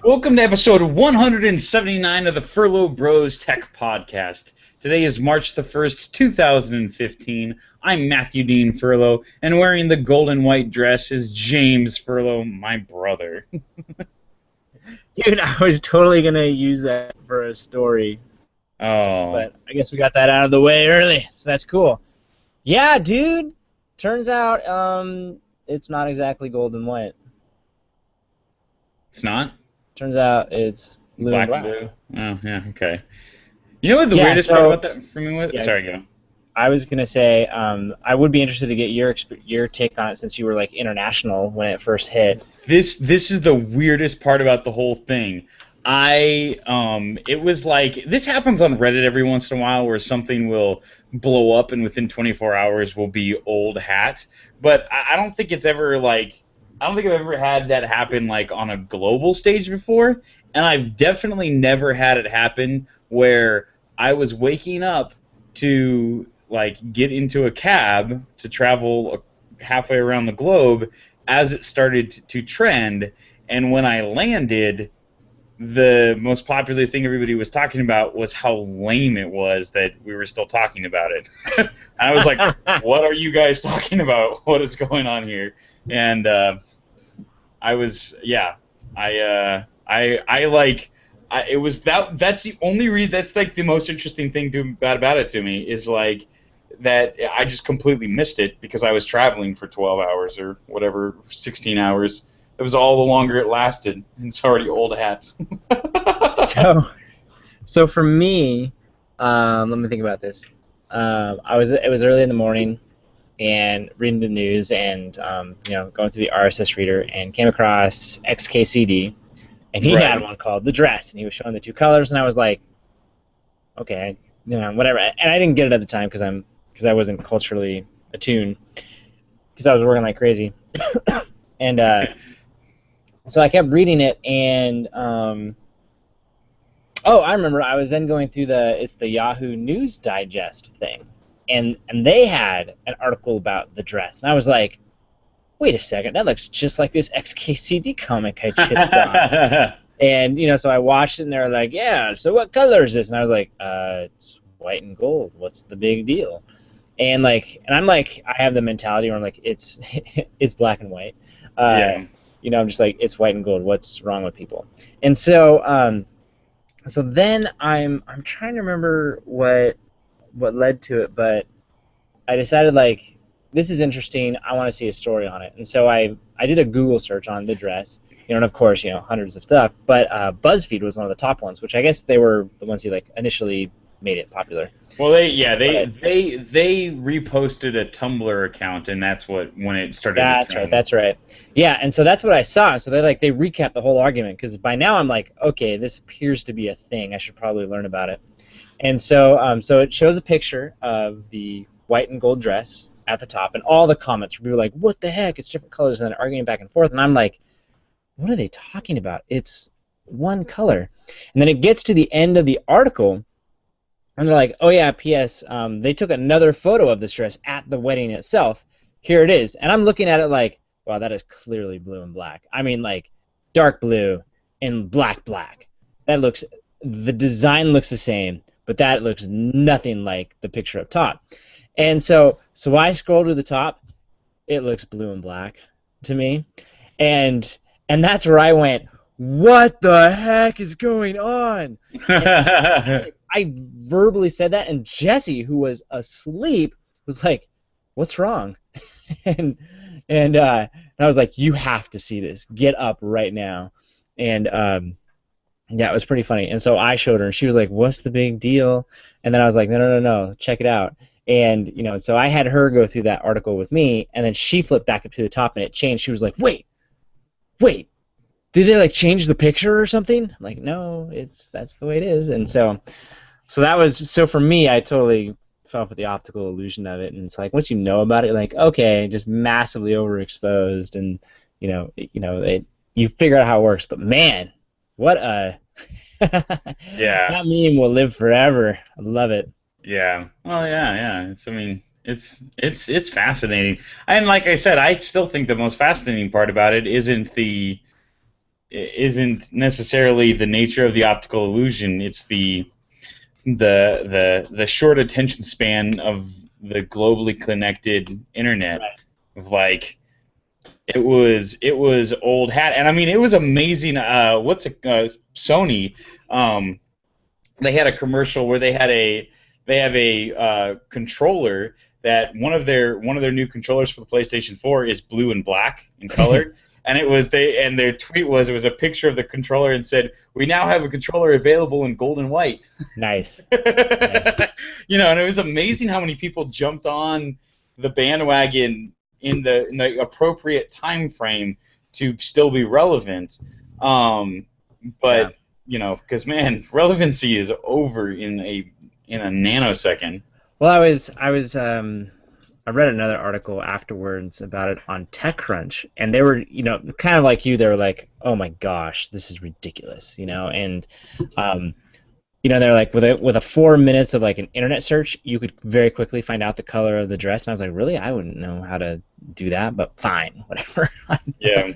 Welcome to episode 179 of the Furlo Bros Tech Podcast. Today is March the 1st, 2015. I'm Matthew Dean Furlo, and wearing the gold and white dress is James Furlo, my brother. Dude, I was totally going to use that for a story. Oh. But I guess we got that out of the way early, so that's cool. Yeah, dude. Turns out it's not exactly gold and white. It's not? Turns out it's blue and black. Blue. Oh, yeah, okay. You know what the weirdest part about that for me was? Yeah, sorry, go. I was going to say, I would be interested to get your take on it since you were like international when it first hit. This is the weirdest part about the whole thing. It was like, this happens on Reddit every once in a while where something will blow up and within 24 hours will be old hat. But I don't think it's ever like, I don't think I've ever had that happen like on a global stage before, and I've definitely never had it happen where I was waking up to like get into a cab to travel halfway around the globe as it started to trend, and when I landed, the most popular thing everybody was talking about was how lame it was that we were still talking about it. And I was like, what are you guys talking about? What is going on here? And I was, yeah, it was that's the only reason, that's like the most interesting thing about it to me is like that I just completely missed it because I was traveling for 12 hours or whatever, 16 hours. It was all the longer it lasted, and it's already old hats. So for me, let me think about this. It was early in the morning, and reading the news and going through the RSS reader and came across XKCD, and he had one called The Dress, and he was showing the two colors, and I was like, okay, whatever. And I didn't get it at the time because I wasn't culturally attuned because I was working like crazy, and so I kept reading it, and I remember I was then going through the Yahoo News Digest thing. And they had an article about The Dress, and I was like, wait a second, that looks just like this XKCD comic I just saw. And, so I watched it, and they were like, yeah, so what color is this? And I was like, it's white and gold. What's the big deal? And I'm like, I have the mentality where I'm like, it's black and white. I'm just like, it's white and gold. What's wrong with people? And so then I'm trying to remember what led to it, but I decided like this is interesting, I want to see a story on it, and so I did a Google search on The Dress, and of course hundreds of stuff, but BuzzFeed was one of the top ones, which I guess they were the ones who like initially made it popular. Well, they reposted a Tumblr account, and that's when it started. That's right. Yeah, and so that's what I saw. So they recapped the whole argument because by now I'm like, okay, this appears to be a thing. I should probably learn about it. And so it shows a picture of the white and gold dress at the top, and all the comments were like, what the heck, it's different colors, and then arguing back and forth, and I'm like, what are they talking about? It's one color. And then it gets to the end of the article, and they're like, oh yeah, P.S., they took another photo of this dress at the wedding itself. Here it is. And I'm looking at it like, wow, that is clearly blue and black. I mean, like, dark blue and black. The design looks the same, but that looks nothing like the picture up top. And so I scroll to the top. It looks blue and black to me. And that's where I went, what the heck is going on? I verbally said that, and Jesse, who was asleep, was like, what's wrong? and I was like, you have to see this. Get up right now. And yeah, it was pretty funny. And so I showed her, and she was like, what's the big deal? And then I was like, no, check it out. And, so I had her go through that article with me, and then she flipped back up to the top, and it changed. She was like, wait, did they, change the picture or something? I'm like, no, that's the way it is. And so that was so for me. I totally fell for the optical illusion of it, and it's like once you know about it, like okay, just massively overexposed, and you figure out how it works. But man, what a that Yeah. meme will live forever. I love it. Yeah. Well, yeah, yeah. I mean, it's fascinating. And like I said, I still think the most fascinating part about it isn't necessarily the nature of the optical illusion. It's the short attention span of the globally connected internet. Right. Of like it was old hat, and I mean it was amazing. Sony? They had a commercial where they have a controller that one of their new controllers for the PlayStation 4 is blue and black in color. And their tweet was it was a picture of the controller and said, "We now have a controller available in gold and white." Nice. Nice. And it was amazing how many people jumped on the bandwagon in the appropriate time frame to still be relevant. But because man, relevancy is over in a nanosecond. Well, I read another article afterwards about it on TechCrunch, and they were, kind of like you. They were like, "Oh my gosh, this is ridiculous," and they're like, with a 4 minutes of like an internet search, you could very quickly find out the color of the dress, and I was like, really, I wouldn't know how to do that, but fine, whatever. Yeah.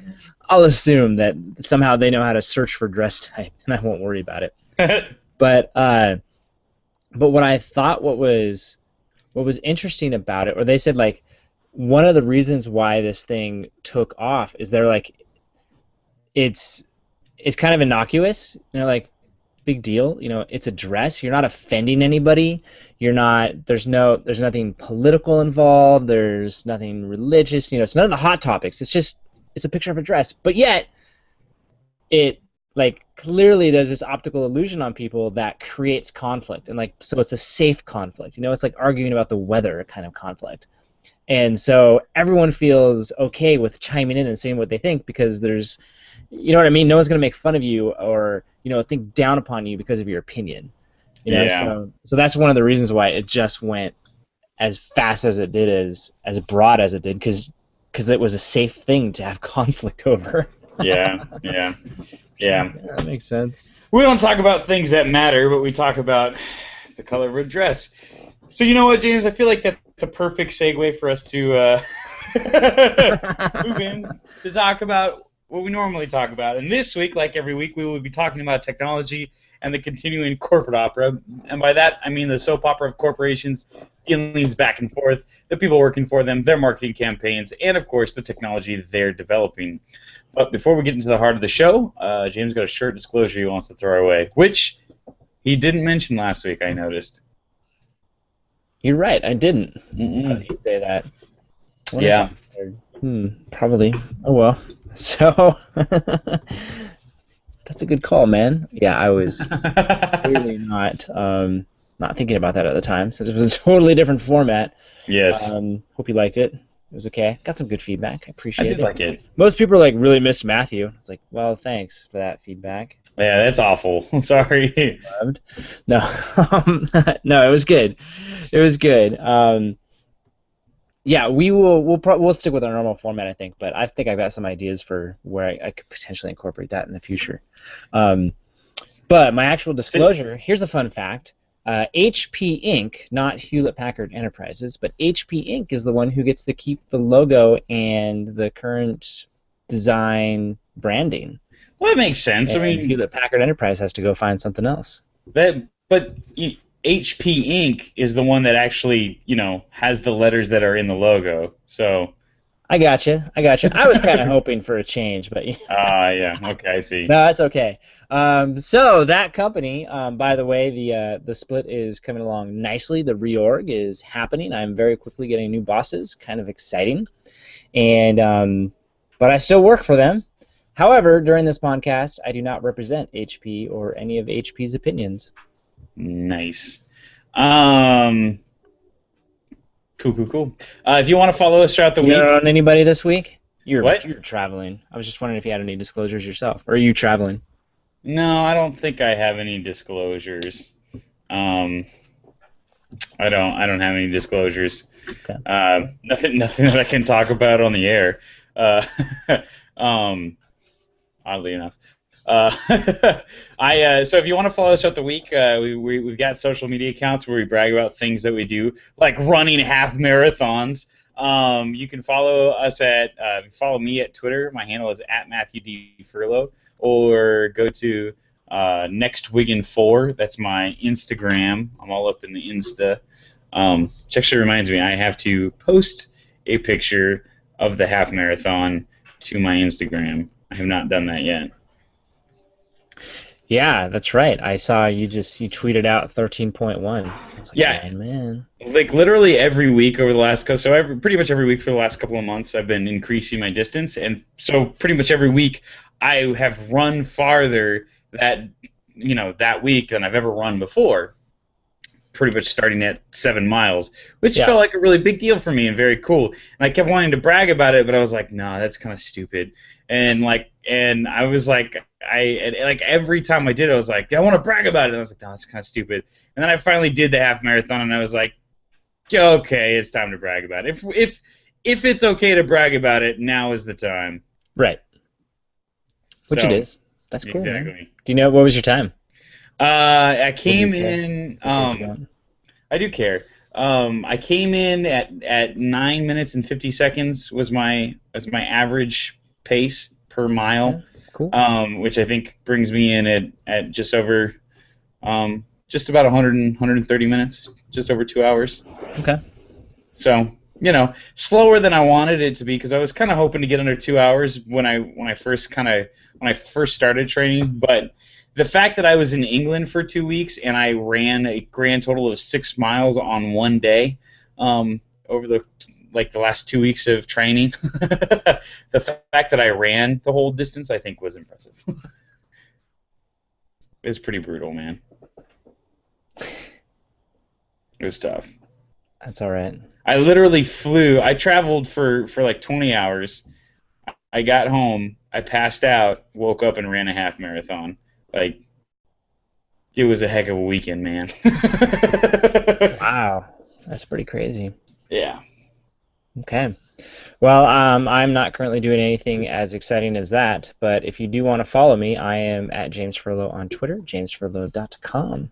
I'll assume that somehow they know how to search for dress type, and I won't worry about it. But what I thought what was interesting about it, or they said like one of the reasons why this thing took off is they're like it's kind of innocuous, like big deal, it's a dress, you're not offending anybody, there's nothing political involved, there's nothing religious, it's none of the hot topics, it's a picture of a dress, but yet it like clearly there's this optical illusion on people that creates conflict, and like so it's a safe conflict, it's like arguing about the weather kind of conflict, and so everyone feels okay with chiming in and saying what they think because there's, what I mean, no one's going to make fun of you or think down upon you because of your opinion, Yeah. so that's one of the reasons why it just went as fast as it did, as broad as it did, because it was a safe thing to have conflict over. Yeah. Yeah. Yeah. That makes sense. We don't talk about things that matter, but we talk about the color of a dress. So you know what, James? I feel like that's a perfect segue for us to move in to talk about what we normally talk about. And this week, like every week, we will be talking about technology and the continuing corporate opera. And by that, I mean the soap opera of corporations, dealings back and forth, the people working for them, their marketing campaigns, and, of course, the technology they're developing. But before we get into the heart of the show, James got a shirt disclosure he wants to throw our way, which he didn't mention last week, I noticed. You're right, I didn't. Mm-mm. How did you say that? Yeah. Probably. Oh well. So that's a good call, man. Yeah, I was clearly not thinking about that at the time, since it was a totally different format. Yes. Hope you liked it. It was okay. Got some good feedback. I appreciate it. I did like it. Most people like really missed Matthew. It's like, well, thanks for that feedback. Yeah, that's awful. Sorry. No, no, it was good. It was good. Yeah, we'll stick with our normal format, I think. But I think I've got some ideas for where I could potentially incorporate that in the future. But my actual disclosure, here's a fun fact. HP Inc., not Hewlett-Packard Enterprises, but HP Inc. is the one who gets to keep the logo and the current design branding. Well, it makes sense. And I mean, Hewlett-Packard Enterprise has to go find something else. but HP Inc. is the one that actually, has the letters that are in the logo. So. I gotcha. I was kind of hoping for a change, but. Yeah. Okay, I see. No, that's okay. So that company, by the way, the split is coming along nicely. The reorg is happening. I'm very quickly getting new bosses. Kind of exciting, and but I still work for them. However, during this podcast, I do not represent HP or any of HP's opinions. Nice. Cool. If you want to follow us throughout the week. You don't know anybody this week? What? You're traveling. I was just wondering if you had any disclosures yourself. Or are you traveling? No, I don't think I have any disclosures. Um, I don't have any disclosures. Okay. Nothing that I can talk about on the air. Uh, um, oddly enough. Uh, so if you want to follow us throughout the week, we've got social media accounts where we brag about things that we do, like running half marathons. You can follow me at Twitter. My handle is at Matthew D. Furlo, or go to Next Wigan 4. That's my Instagram. I'm all up in the Insta. Which actually reminds me, I have to post a picture of the half marathon to my Instagram. I have not done that yet. Yeah, that's right. I saw you tweeted out 13.1. I was like, Yeah, man. like literally every week over the last pretty much every week for the last couple of months I've been increasing my distance, and so pretty much every week I have run farther that week than I've ever run before, pretty much starting at 7 miles, which Yeah. felt like a really big deal for me and very cool. And I kept wanting to brag about it, but I was like, no, that's kind of stupid. And I was like, every time I did it, I was like, I want to brag about it. And I was like, no, that's kind of stupid. And then I finally did the half marathon, and I was like, okay, it's time to brag about it. If it's okay to brag about it, now is the time. Right. Which So, it is. That's cool, exactly. man. Do you know what was your time? I Or do you came care? in. It's okay if you don't. I do care. I came in at 9 minutes and 50 seconds was my average pace per mile, Yeah, cool. which I think brings me in at just over, just about 130 minutes, just over 2 hours. Okay. So slower than I wanted it to be, because I was kind of hoping to get under 2 hours when I first started training, but the fact that I was in England for 2 weeks and I ran a grand total of 6 miles on one day, over the last 2 weeks of training, the fact that I ran the whole distance, I think, was impressive. It was pretty brutal, man. It was tough. That's all right. I literally flew. I traveled for like 20 hours. I got home. I passed out, woke up, and ran a half marathon. Like, it was a heck of a weekend, man. Wow. That's pretty crazy. Yeah. Okay. Well, I'm not currently doing anything as exciting as that, but if you do want to follow me, I am at James Furlo on Twitter, jamesfurlo.com,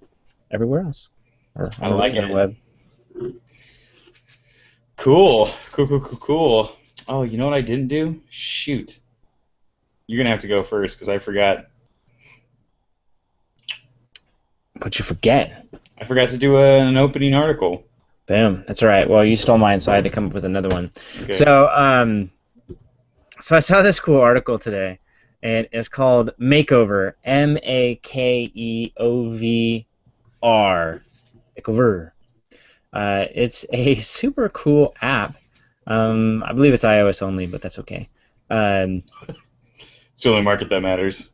everywhere else, or I on the like regular it. web. Cool. Cool. Oh, you know what I didn't do? Shoot. You're going to have to go first because I forgot. What'd you forget? I forgot to do an opening article. Boom. That's all right. Well, you stole mine, so I had to come up with another one. Okay. So I saw this cool article today, and it's called Makeover, Makeover. Makeover. It's a super cool app. I believe it's iOS only, but that's okay. It's the only market that matters.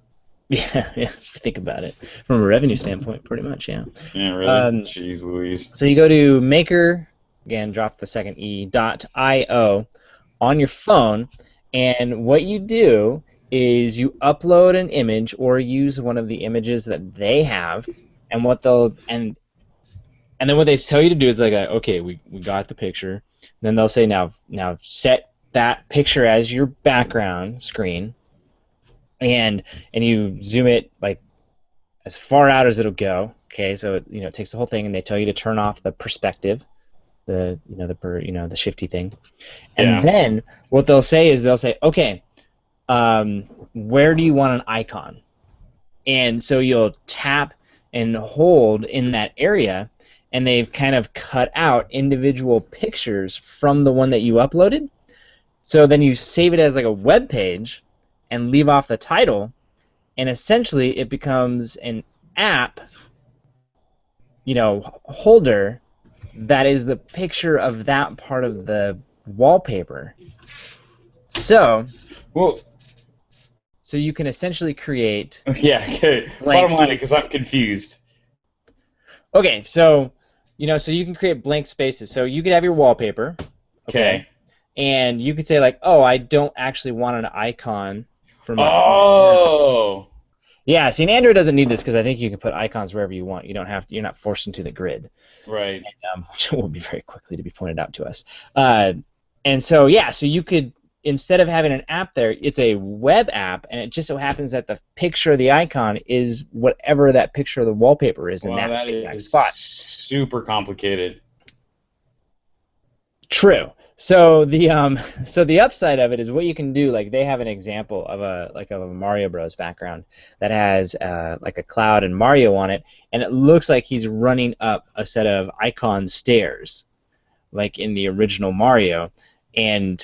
Yeah, if you think about it. From a revenue standpoint, pretty much, yeah. Yeah, really? Jeez Louise. So you go to Maker, again, drop the second E, .io on your phone, and what you do is you upload an image or use one of the images that they have, and then what they tell you to do is like, okay, we got the picture. And then they'll say, now set that picture as your background screen, and you zoom it like as far out as it'll go. Okay, so it takes the whole thing, and they tell you to turn off the perspective, the shifty thing, and Yeah. then what they'll say is okay, where do you want an icon? And so you'll tap and hold in that area, and they've kind of cut out individual pictures from the one that you uploaded. So then you save it as like a web page and leave off the title, and essentially it becomes an app, holder that is the picture of that part of the wallpaper. So you can essentially create. Yeah. Okay. Bottom line, because I'm confused. Okay, so so you can create blank spaces. So you could have your wallpaper. Okay. And you could say like, oh, I don't actually want an icon for my. Oh. Yeah, see, and Android doesn't need this because I think you can put icons wherever you want. You don't have to, you're not forced into the grid, Right. which will be very quickly to be pointed out to us. Uh, and so yeah, so you could, instead of having an app there, it's a web app, and it just so happens that the picture of the icon is whatever that picture of the wallpaper is in Wow, that that exact is spot. super complicated. True. So the upside of it is what you can do. Like they have an example of a Mario Bros background that has like a cloud and Mario on it, and it looks like he's running up a set of icon stairs, like in the original Mario, and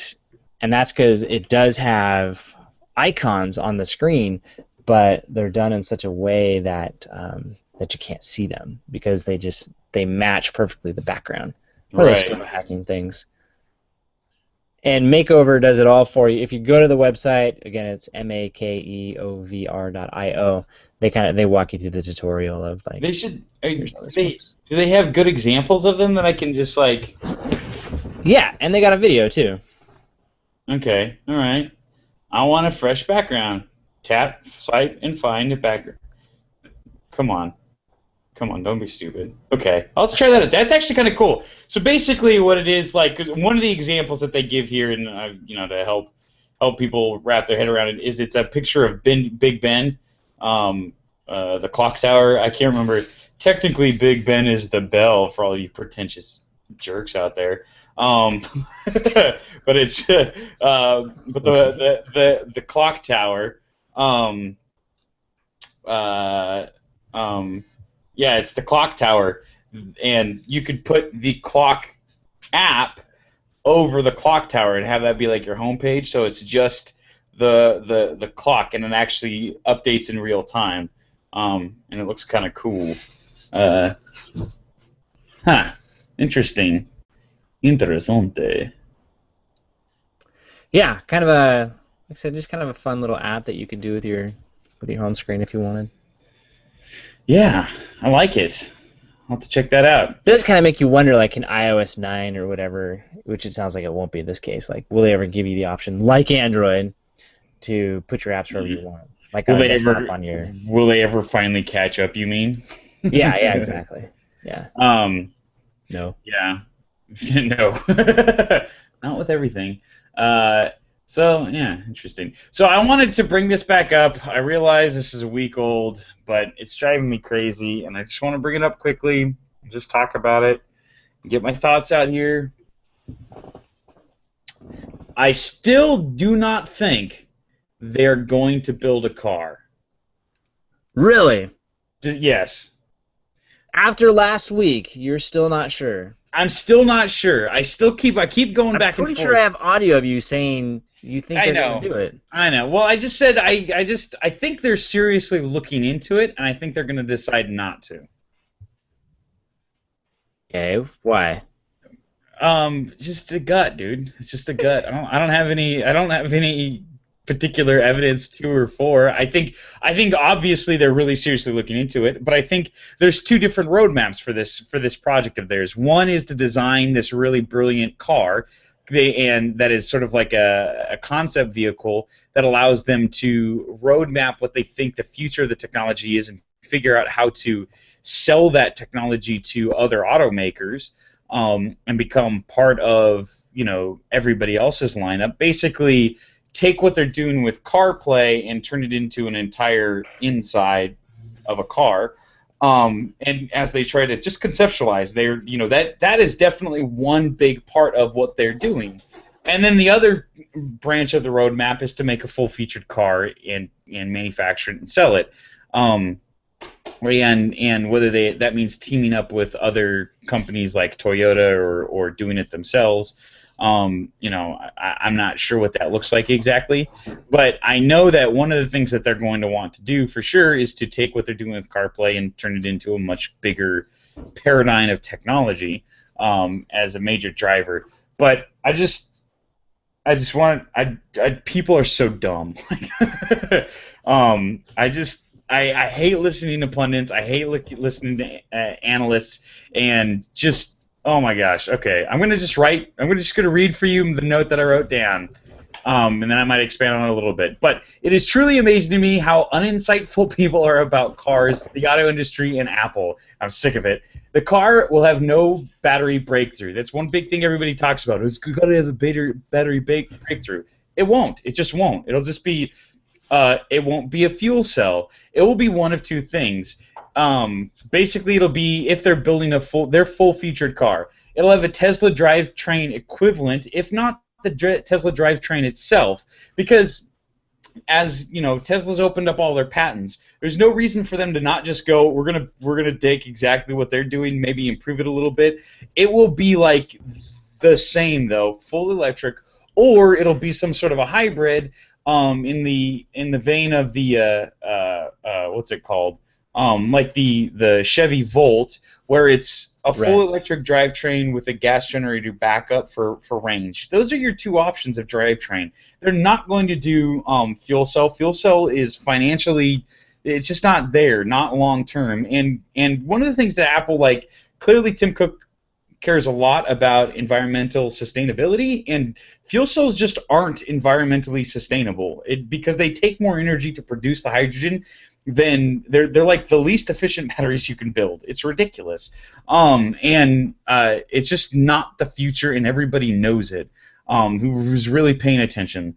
that's because it does have icons on the screen, but they're done in such a way that that you can't see them because they match perfectly the background. One of those Right. photo hacking things. And Makeover does it all for you. If you go to the website, again, it's makeovr.io. They walk you through the tutorial of like, They should. here's how this They works. do they have good examples of them that I can just like? Yeah, and they got a video too. Okay, all right. I want a fresh background. Tap, swipe, and find a background. Come on. Come on, don't be stupid. Okay, I'll try that out. That's actually kind of cool. So basically, what it is like, 'cause one of the examples that they give here, and to help people wrap their head around it, is it's a picture of Big Ben, the clock tower. I can't remember. Technically, Big Ben is the bell for all you pretentious jerks out there. But it's but the clock tower. Um, uh, yeah, it's the clock tower, and you could put the clock app over the clock tower and have that be like your homepage. So it's just the clock, and it actually updates in real time, and it looks kind of cool. Uh, huh. Interesting. Interessante. Yeah, kind of a, like I said, just kind of a fun little app that you could do with your home screen if you wanted. Yeah, I like it. I'll have to check that out. It does kind of make you wonder, like in iOS 9 or whatever, which it sounds like it won't be in this case. Like, will they ever give you the option, like Android, to put your apps wherever you want, like Will on a they desktop ever on your? will they ever finally catch up, you mean? Yeah, yeah, exactly. Yeah. Um, No. yeah. No. Not with everything. So yeah, interesting. So I wanted to bring this back up. I realize this is a week old, but it's driving me crazy, and I just want to bring it up quickly, just talk about it, get my thoughts out here. I still do not think they're going to build a car. Really? Yes. After last week, you're still not sure. I'm still not sure. I keep going I'm back and pretty forth. sure I have audio of you saying you think I they're know. going to do it. I know. Well, I just said I think they're seriously looking into it, and I think they're going to decide not to. Okay, why? Just a gut, dude. It's just a gut. I don't have any particular evidence to or for. I think obviously they're really seriously looking into it, but I think there's two different roadmaps for this project of theirs. One is to design this really brilliant car, and that is sort of like a concept vehicle that allows them to roadmap what they think the future of the technology is and figure out how to sell that technology to other automakers, and become part of everybody else's lineup. Basically, take what they're doing with CarPlay and turn it into an entire inside of a car. And as they try to just conceptualize, that is definitely one big part of what they're doing. And then the other branch of the roadmap is to make a full-featured car and manufacture it and sell it. And whether that means teaming up with other companies like Toyota or doing it themselves. I'm not sure what that looks like exactly, but I know that one of the things that they're going to want to do for sure is to take what they're doing with CarPlay and turn it into a much bigger paradigm of technology, as a major driver. But I just want people are so dumb. I hate listening to pundits. I hate listening to analysts, and just, oh my gosh. Okay, I'm gonna just read for you the note that I wrote down. And then I might expand on it a little bit. But it is truly amazing to me how uninsightful people are about cars, the auto industry, and Apple. I'm sick of it. The car will have no battery breakthrough. That's one big thing everybody talks about. It's got to have a battery breakthrough. It won't. It just won't. It'll just be. It won't be a fuel cell. It will be one of two things. Basically, it'll be if they're building their full-featured car. It'll have a Tesla drivetrain equivalent, if not the Tesla drivetrain itself, because as you know, Tesla's opened up all their patents. There's no reason for them to not just go, we're gonna take exactly what they're doing, maybe improve it a little bit. It will be like the same though, full electric, or it'll be some sort of a hybrid, in the vein of the what's it called? Like the Chevy Volt, where it's a full electric drivetrain with a gas generator backup for range. Those are your two options of drivetrain. They're not going to do fuel cell. Fuel cell is financially, it's just not there, not long term. And one of the things that Apple, like, clearly Tim Cook cares a lot about environmental sustainability, and fuel cells just aren't environmentally sustainable because they take more energy to produce the hydrogen than they're like the least efficient batteries you can build. It's ridiculous, and it's just not the future, and everybody knows it. Who's really paying attention?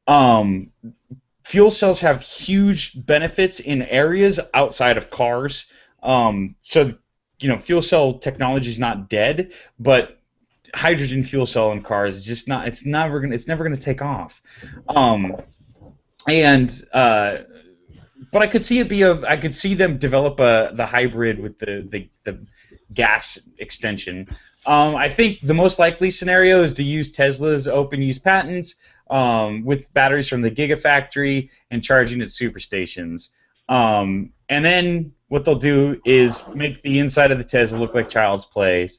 Fuel cells have huge benefits in areas outside of cars. So you know, fuel cell technology is not dead, but hydrogen fuel cell in cars is just not. It's never gonna take off. But I could see I could see them develop the hybrid with the gas extension. I think the most likely scenario is to use Tesla's open use patents with batteries from the Gigafactory and charging at superstations. And then what they'll do is make the inside of the Tesla look like Child's Play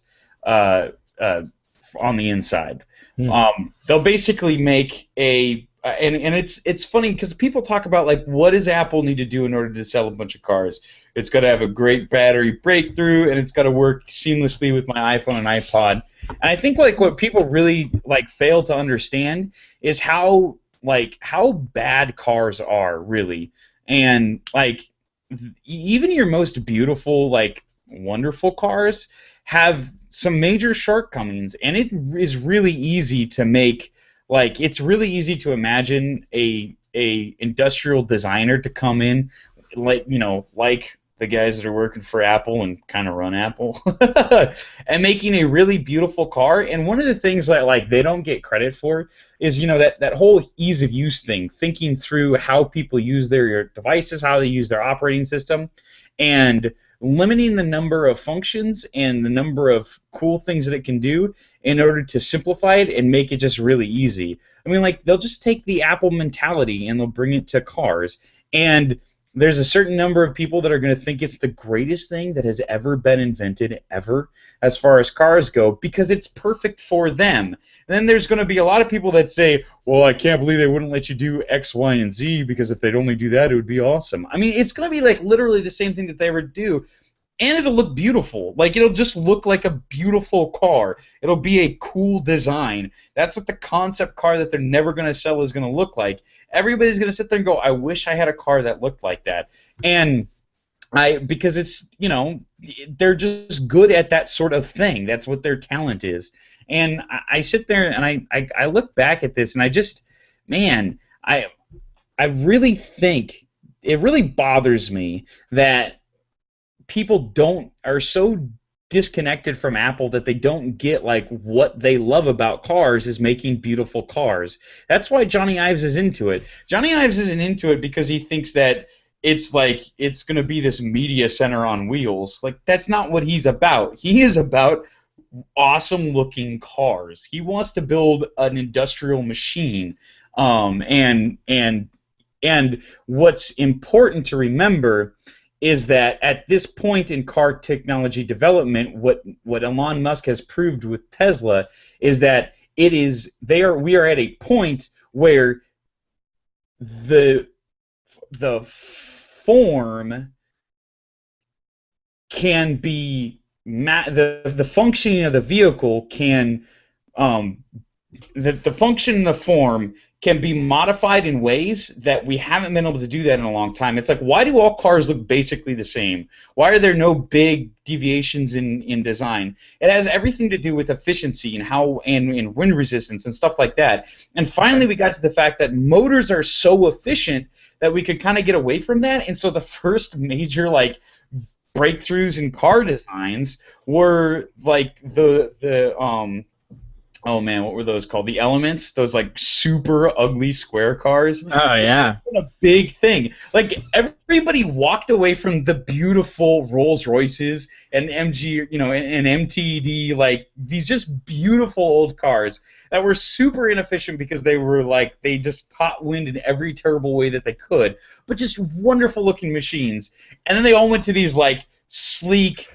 on the inside. They'll basically make a and it's funny because people talk about, like, what does Apple need to do in order to sell a bunch of cars? It's got to have a great battery breakthrough, and it's got to work seamlessly with my iPhone and iPod. And I think, like, what people really, like, fail to understand is how bad cars are, really. And, like, even your most beautiful, like, wonderful cars have some major shortcomings, and it is really easy to make. Like, it's really easy to imagine a industrial designer to come in, like, you know, like the guys that are working for Apple and kind of run Apple, and making a really beautiful car. And one of the things that, like, they don't get credit for is, you know, that whole ease of use thing, thinking through how people use their devices, how they use their operating system, and limiting the number of functions and the number of cool things that it can do in order to simplify it and make it just really easy. I mean, like, they'll just take the Apple mentality and they'll bring it to cars. And there's a certain number of people that are going to think it's the greatest thing that has ever been invented, ever, as far as cars go, because it's perfect for them. And then there's going to be a lot of people that say, well, I can't believe they wouldn't let you do X, Y, and Z, because if they'd only do that, it would be awesome. I mean, it's going to be, like, literally the same thing that they would do, and it'll look beautiful. Like, it'll just look like a beautiful car. It'll be a cool design. That's what the concept car that they're never going to sell is going to look like. Everybody's going to sit there and go, I wish I had a car that looked like that. And because it's, you know, they're just good at that sort of thing. That's what their talent is. And I sit there and I look back at this and I just, man, I really think it really bothers me that people are so disconnected from Apple that they don't get, like, what they love about cars is making beautiful cars. That's why Johnny Ives is into it. Johnny Ives isn't into it because he thinks that it's like it's going to be this media center on wheels. Like, that's not what he's about. He is about awesome looking cars. He wants to build an industrial machine. And what's important to remember is that at this point in car technology development, what Elon Musk has proved with Tesla is that we are at a point where the form can be the functioning of the vehicle can the function and the form can be modified in ways that we haven't been able to do that in a long time. It's like, why do all cars look basically the same? Why are there no big deviations in design? It has everything to do with efficiency and and wind resistance and stuff like that. And finally, we got to the fact that motors are so efficient that we could kind of get away from that. And so the first major breakthroughs in car designs were like oh man, what were those called? The Elements, those super ugly square cars. Oh yeah. It's been a big thing. Like everybody walked away from the beautiful Rolls Royces and MG, and MTD, these just beautiful old cars that were super inefficient because they just caught wind in every terrible way that they could, but just wonderful looking machines. And then they all went to these sleek,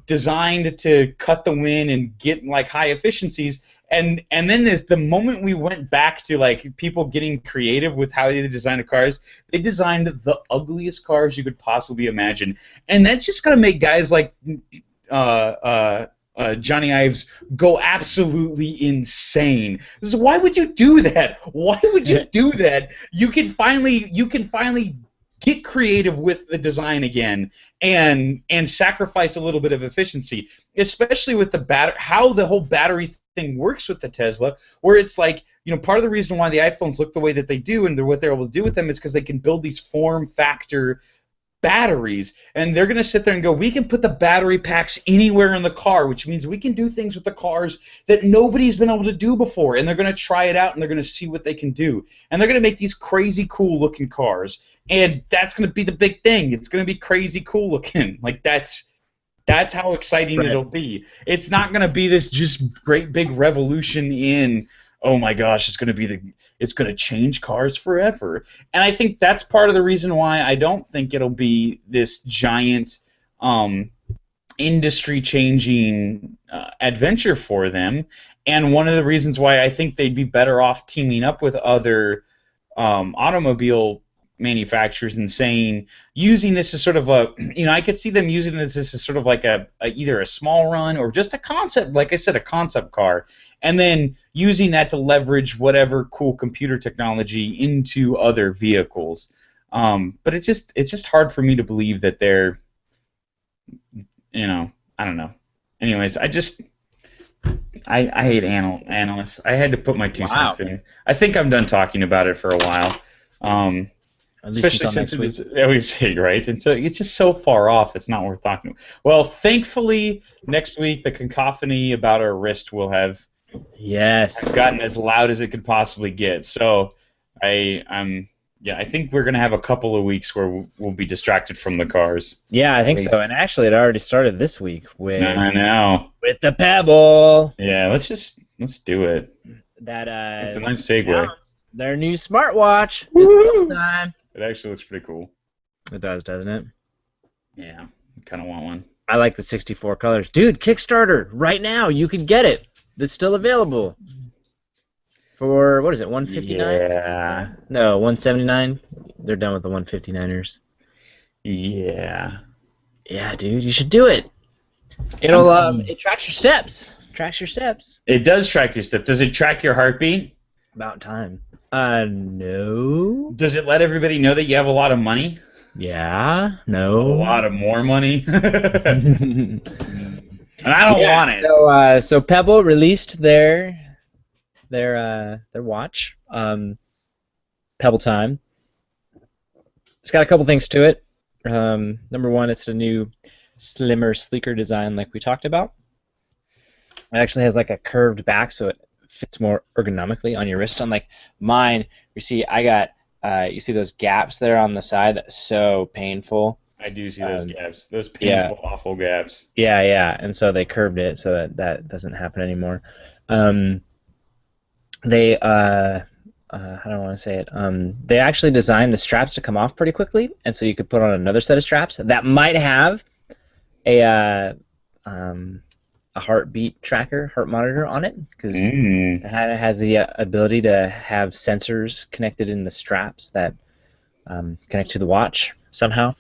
designed to cut the wind and get high efficiencies. And then the moment we went back to people getting creative with how they designed the cars, they designed the ugliest cars you could possibly imagine. And that's just gonna make guys like Johnny Ives go absolutely insane. So why would you do that? Why would you do that? You can finally get creative with the design again and sacrifice a little bit of efficiency, especially with how the whole battery thing works with the Tesla, where it's part of the reason why the iPhones look the way that they do and what they're able to do with them is because they can build these form factor batteries, and they're going to sit there and go, we can put the battery packs anywhere in the car, which means we can do things with the cars that nobody's been able to do before, and they're going to try it out and they're going to see what they can do, and they're going to make these crazy cool looking cars, and that's going to be the big thing. It's going to be crazy cool looking. That's how exciting it'll be. It's not going to be this just great big revolution in, oh my gosh, it's going to change cars forever. And I think that's part of the reason why I don't think it'll be this giant industry-changing adventure for them. And one of the reasons why I think they'd be better off teaming up with other automobile manufacturers and using this as sort of I could see them using this as sort of either a small run or just a concept, like I said, a concept car, and then using that to leverage whatever cool computer technology into other vehicles. But it's just hard for me to believe that they're, I don't know. Anyways, I hate analysts. I had to put my 2 cents in. I think I'm done talking about it for a while. Especially since it is, I would say, right? And so it's just so far off, it's not worth talking about. Well, thankfully, next week, the cacophony about our wrist will have gotten as loud as it could possibly get. So I think we're going to have a couple of weeks where we'll be distracted from the cars. Yeah, I think so. And actually, it already started this week with with the Pebble. Yeah, let's do it. It's a nice segue. Their new smartwatch. It's time. It actually looks pretty cool. It does, doesn't it? Yeah, I kind of want one. I like the 64 colors. Dude, Kickstarter, right now, you can get it. It's still available. For, what is it, $159? Yeah. No, $179. They're done with the $159ers. Yeah. Yeah, dude, you should do it. It'll, it tracks your steps. It does track your steps. Does it track your heartbeat? About time. No. Does it let everybody know that you have a lot of money? Yeah, no. A lot of more money? And I don't want it. So Pebble released their watch, Pebble Time. It's got a couple things to it. Number one, it's a new slimmer, sleeker design like we talked about. It actually has a curved back, so it fits more ergonomically on your wrist. Unlike mine, you see I got you see those gaps there on the side. That's so painful. I do see those gaps. Those painful, awful gaps. Yeah. And so they curved it so that doesn't happen anymore. They how do I want to say it? They actually designed the straps to come off pretty quickly, and so you could put on another set of straps that might have a heartbeat tracker, heart monitor on it, because it has the ability to have sensors connected in the straps that connect to the watch somehow.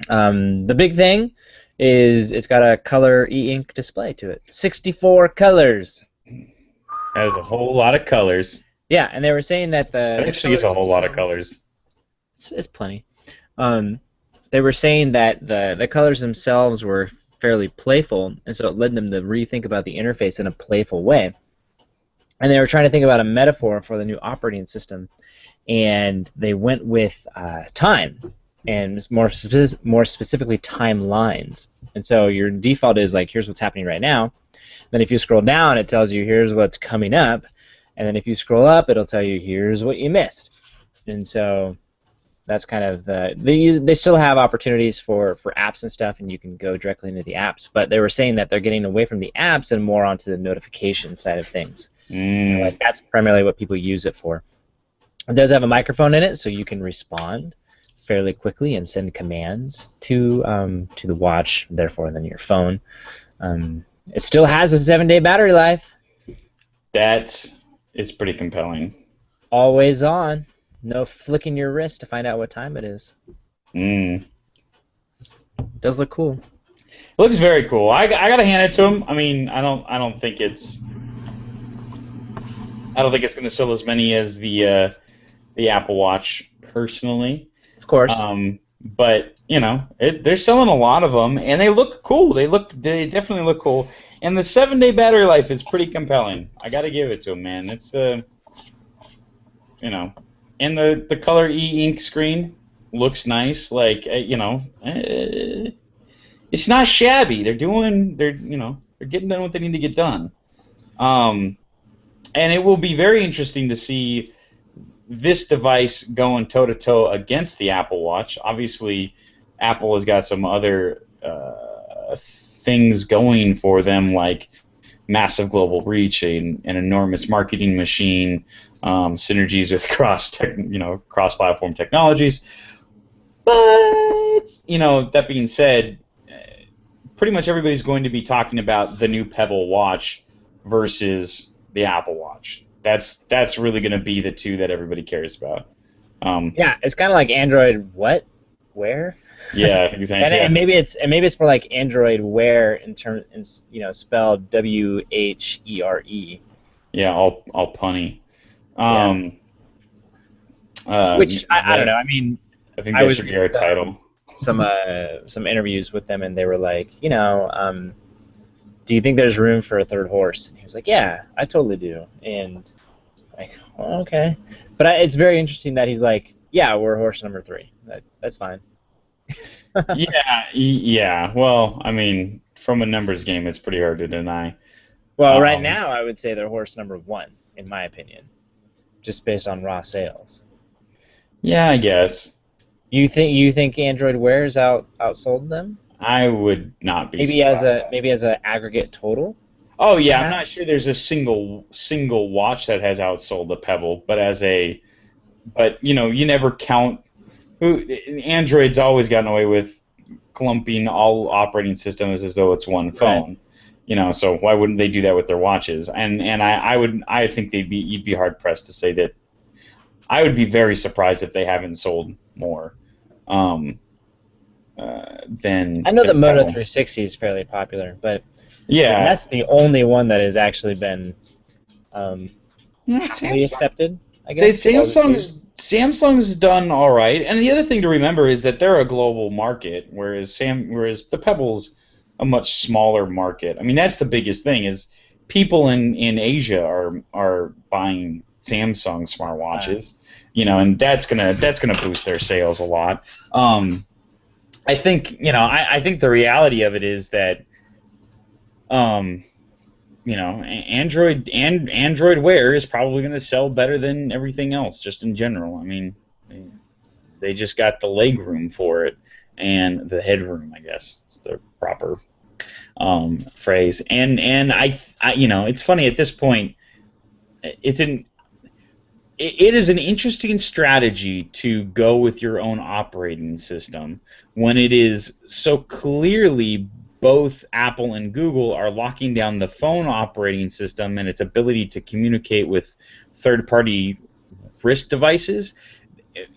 The big thing is it's got a color e-ink display to it. 64 colors. That is a whole lot of colors. Yeah, and they were saying that That the actually is colors a whole lot of themselves, colors. it's plenty. Um, they were saying that the colors themselves were fairly playful, and so it led them to rethink about the interface in a playful way. And they were trying to think about a metaphor for the new operating system, and they went with time, and more specifically timelines. And so your default is like, here's what's happening right now. Then if you scroll down, it tells you here's what's coming up, and then if you scroll up, it'll tell you here's what you missed. And so that's kind of they still have opportunities for apps and stuff, and you can go directly into the apps. But they were saying that they're getting away from the apps and more onto the notification side of things. So, like, that's primarily what people use it for. It does have a microphone in it, so you can respond fairly quickly and send commands to the watch, therefore then your phone. It still has a 7-day battery life. That is pretty compelling. Always on. No flicking your wrist to find out what time it is. Does look cool. It looks very cool. I gotta hand it to him. I mean, I don't think it's gonna sell as many as the Apple Watch personally. Of course. But you know, they're selling a lot of them, and they look cool. They definitely look cool. And the 7-day battery life is pretty compelling. I gotta give it to them, man. It's you know, and the color e-ink screen looks nice. Like you know, it's not shabby. They're getting done what they need to get done. And it will be very interesting to see this device going toe-to-toe against the Apple Watch. Obviously, Apple has got some other things going for them, like massive global reach, an enormous marketing machine, synergies with cross-platform technologies. But that being said, pretty much everybody's going to be talking about the new Pebble watch versus the Apple Watch. That's really going to be the two that everybody cares about. Yeah, it's kind of like Android Wear. Yeah, exactly. And maybe it's more like Android Wear spelled WHERE. Yeah, all punny. Which I don't know. I mean, I think that should be our title. Some interviews with them, and they were like, do you think there's room for a third horse? And he was like, yeah, I totally do. And like, well, okay. But it's very interesting that he's like, yeah, we're horse number 3. That's fine. Yeah. Well, I mean, from a numbers game, it's pretty hard to deny. Well, right now, I would say they're horse number 1, in my opinion, just based on raw sales. Yeah, I guess. You think Android Wear has outsold them? I would not be. Maybe as an aggregate total. Oh yeah, perhaps? I'm not sure there's a single watch that has outsold the Pebble, but you never count. Android's always gotten away with clumping all operating systems as though it's one phone. Right. So why wouldn't they do that with their watches? And I think you'd be hard pressed to say that. I would be very surprised if they haven't sold more. Than I know the Moto Pebble. 360 is fairly popular, but yeah, that's the only one that has actually been highly accepted. I guess Samsung's done all right, and the other thing to remember is that they're a global market, whereas the Pebble's a much smaller market. I mean, that's the biggest thing is people in Asia are buying Samsung smartwatches, and that's gonna boost their sales a lot. I think I think the reality of it is that Android Wear is probably going to sell better than everything else, just in general. I mean, they just got the leg room for it and the headroom, I guess is the proper phrase. And I it's funny at this point. It is an interesting strategy to go with your own operating system when it is so clearly both Apple and Google are locking down the phone operating system and its ability to communicate with third-party wrist devices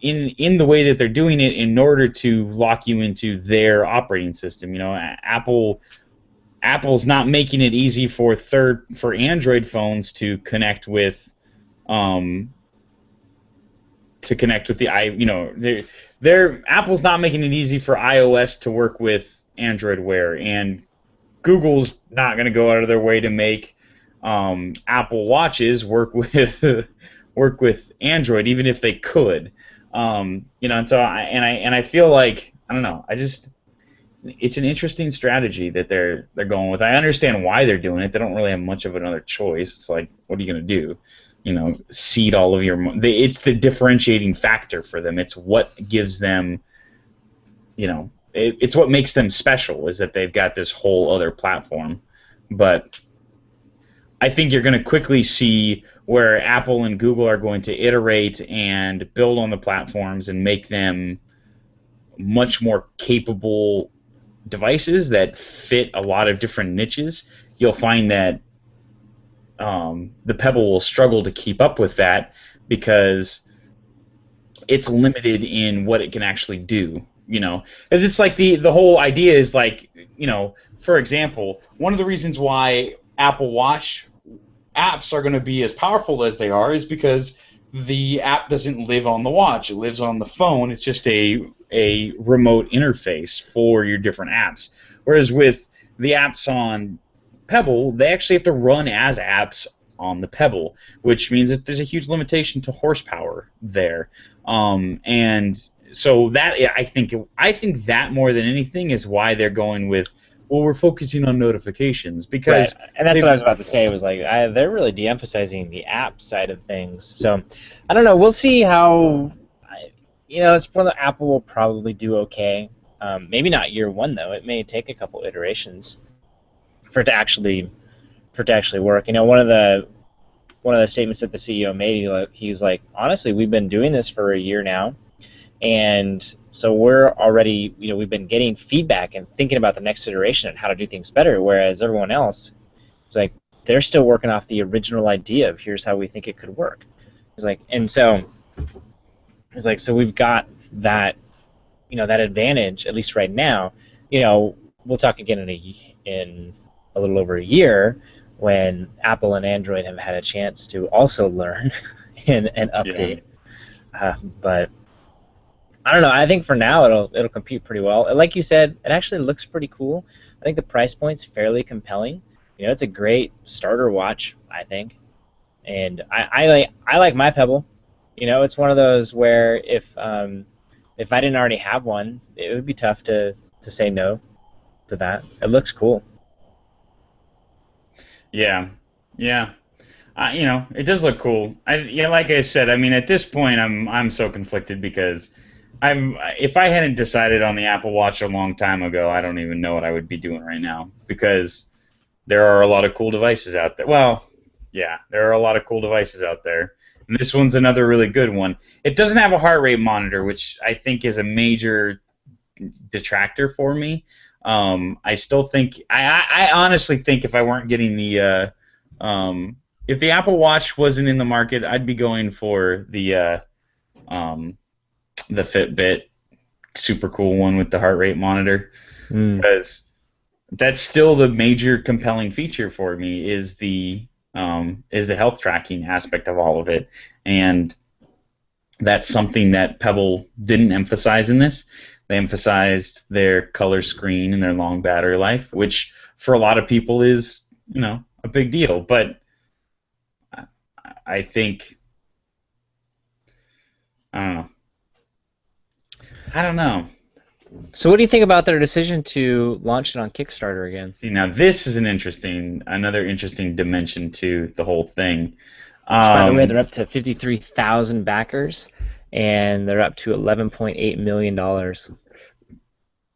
in the way that they're doing it in order to lock you into their operating system. Apple Apple's not making it easy for Android phones to connect with um, the they're Apple's not making it easy for iOS to work with Android Wear, and Google's not going to go out of their way to make Apple Watches work with work with Android, even if they could. And so I feel like I don't know. It's an interesting strategy that they're going with. I understand why they're doing it. They don't really have much of another choice. It's like, what are you going to do? Seed all of your. It's the differentiating factor for them. It's what gives them. It's what makes them special is that they've got this whole other platform. But I think you're going to quickly see where Apple and Google are going to iterate and build on the platforms and make them much more capable devices that fit a lot of different niches. You'll find that the Pebble will struggle to keep up with that because it's limited in what it can actually do. As it's like the whole idea is like, for example, one of the reasons why Apple Watch apps are going to be as powerful as they are is because the app doesn't live on the watch. It lives on the phone. It's just a remote interface for your different apps. Whereas with the apps on Pebble, they actually have to run as apps on the Pebble, which means that there's a huge limitation to horsepower there. And so that I think that more than anything is why they're going with, well, we're focusing on notifications because right. And that's what I was about to say. Was like they're really de-emphasizing the app side of things. So I don't know. We'll see how. It's one that Apple will probably do okay. Maybe not year one though. It may take a couple iterations for it to actually work. One of the statements that the CEO made, he's like, honestly, we've been doing this for a year now, and so we're already, we've been getting feedback and thinking about the next iteration and how to do things better, whereas everyone else, it's like they're still working off the original idea of here's how we think it could work. It's like, and so it's like, so we've got that, that advantage, at least right now. We'll talk again in a little over a year when Apple and Android have had a chance to also learn and update. Yeah. But I don't know. I think for now it'll compete pretty well. Like you said, it actually looks pretty cool. I think the price point's fairly compelling. It's a great starter watch, I think. And I like my Pebble. It's one of those where if I didn't already have one, it would be tough to say no to that. It looks cool. Yeah. It does look cool. Like I said, I mean, at this point, I'm so conflicted because if I hadn't decided on the Apple Watch a long time ago, I don't even know what I would be doing right now because there are a lot of cool devices out there. Well, yeah, there are a lot of cool devices out there. And this one's another really good one. It doesn't have a heart rate monitor, which I think is a major detractor for me. I still think I honestly think if I weren't getting the if the Apple Watch wasn't in the market, I'd be going for the Fitbit super cool one with the heart rate monitor because that's still the major compelling feature for me is the health tracking aspect of all of it, and that's something that Pebble didn't emphasize in this. They emphasized their color screen and their long battery life, which for a lot of people is, a big deal. But I think, I don't know. So what do you think about their decision to launch it on Kickstarter again? See, now this is another interesting dimension to the whole thing. By the way, they're up to 53,000 backers, and they're up to $11.8 million.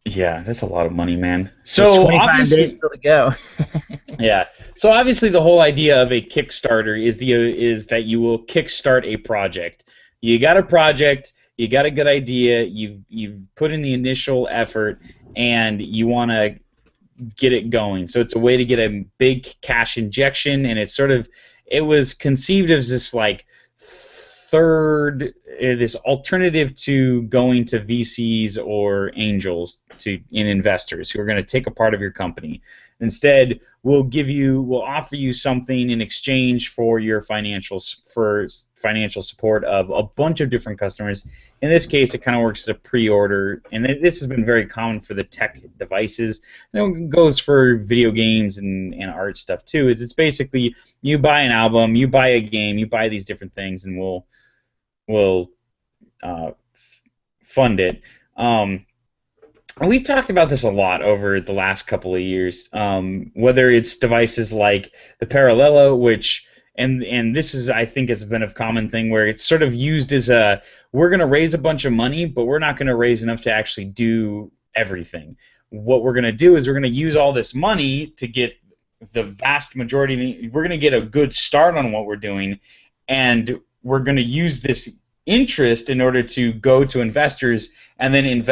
Yeah, that's a lot of money, man. So 25 days still to go. Yeah. So obviously, the whole idea of a Kickstarter is that you will kickstart a project. You got a project, you got a good idea, you've put in the initial effort, and you want to get it going. So it's a way to get a big cash injection, and it was conceived as this like this alternative to going to VCs or angels in investors who are going to take a part of your company. Instead, we'll offer you something in exchange for your financial support of a bunch of different customers. In this case, it kind of works as a pre-order, and this has been very common for the tech devices. It goes for video games and art stuff too. It's basically you buy an album, you buy a game, you buy these different things, and we'll fund it. We've talked about this a lot over the last couple of years, whether it's devices like the Parallelo, which, and this is, I think, has been a common thing where it's sort of used as we're going to raise a bunch of money, but we're not going to raise enough to actually do everything. What we're going to do is we're going to use all this money to get the vast majority, we're going to get a good start on what we're doing, and we're going to use this interest in order to go to investors and then and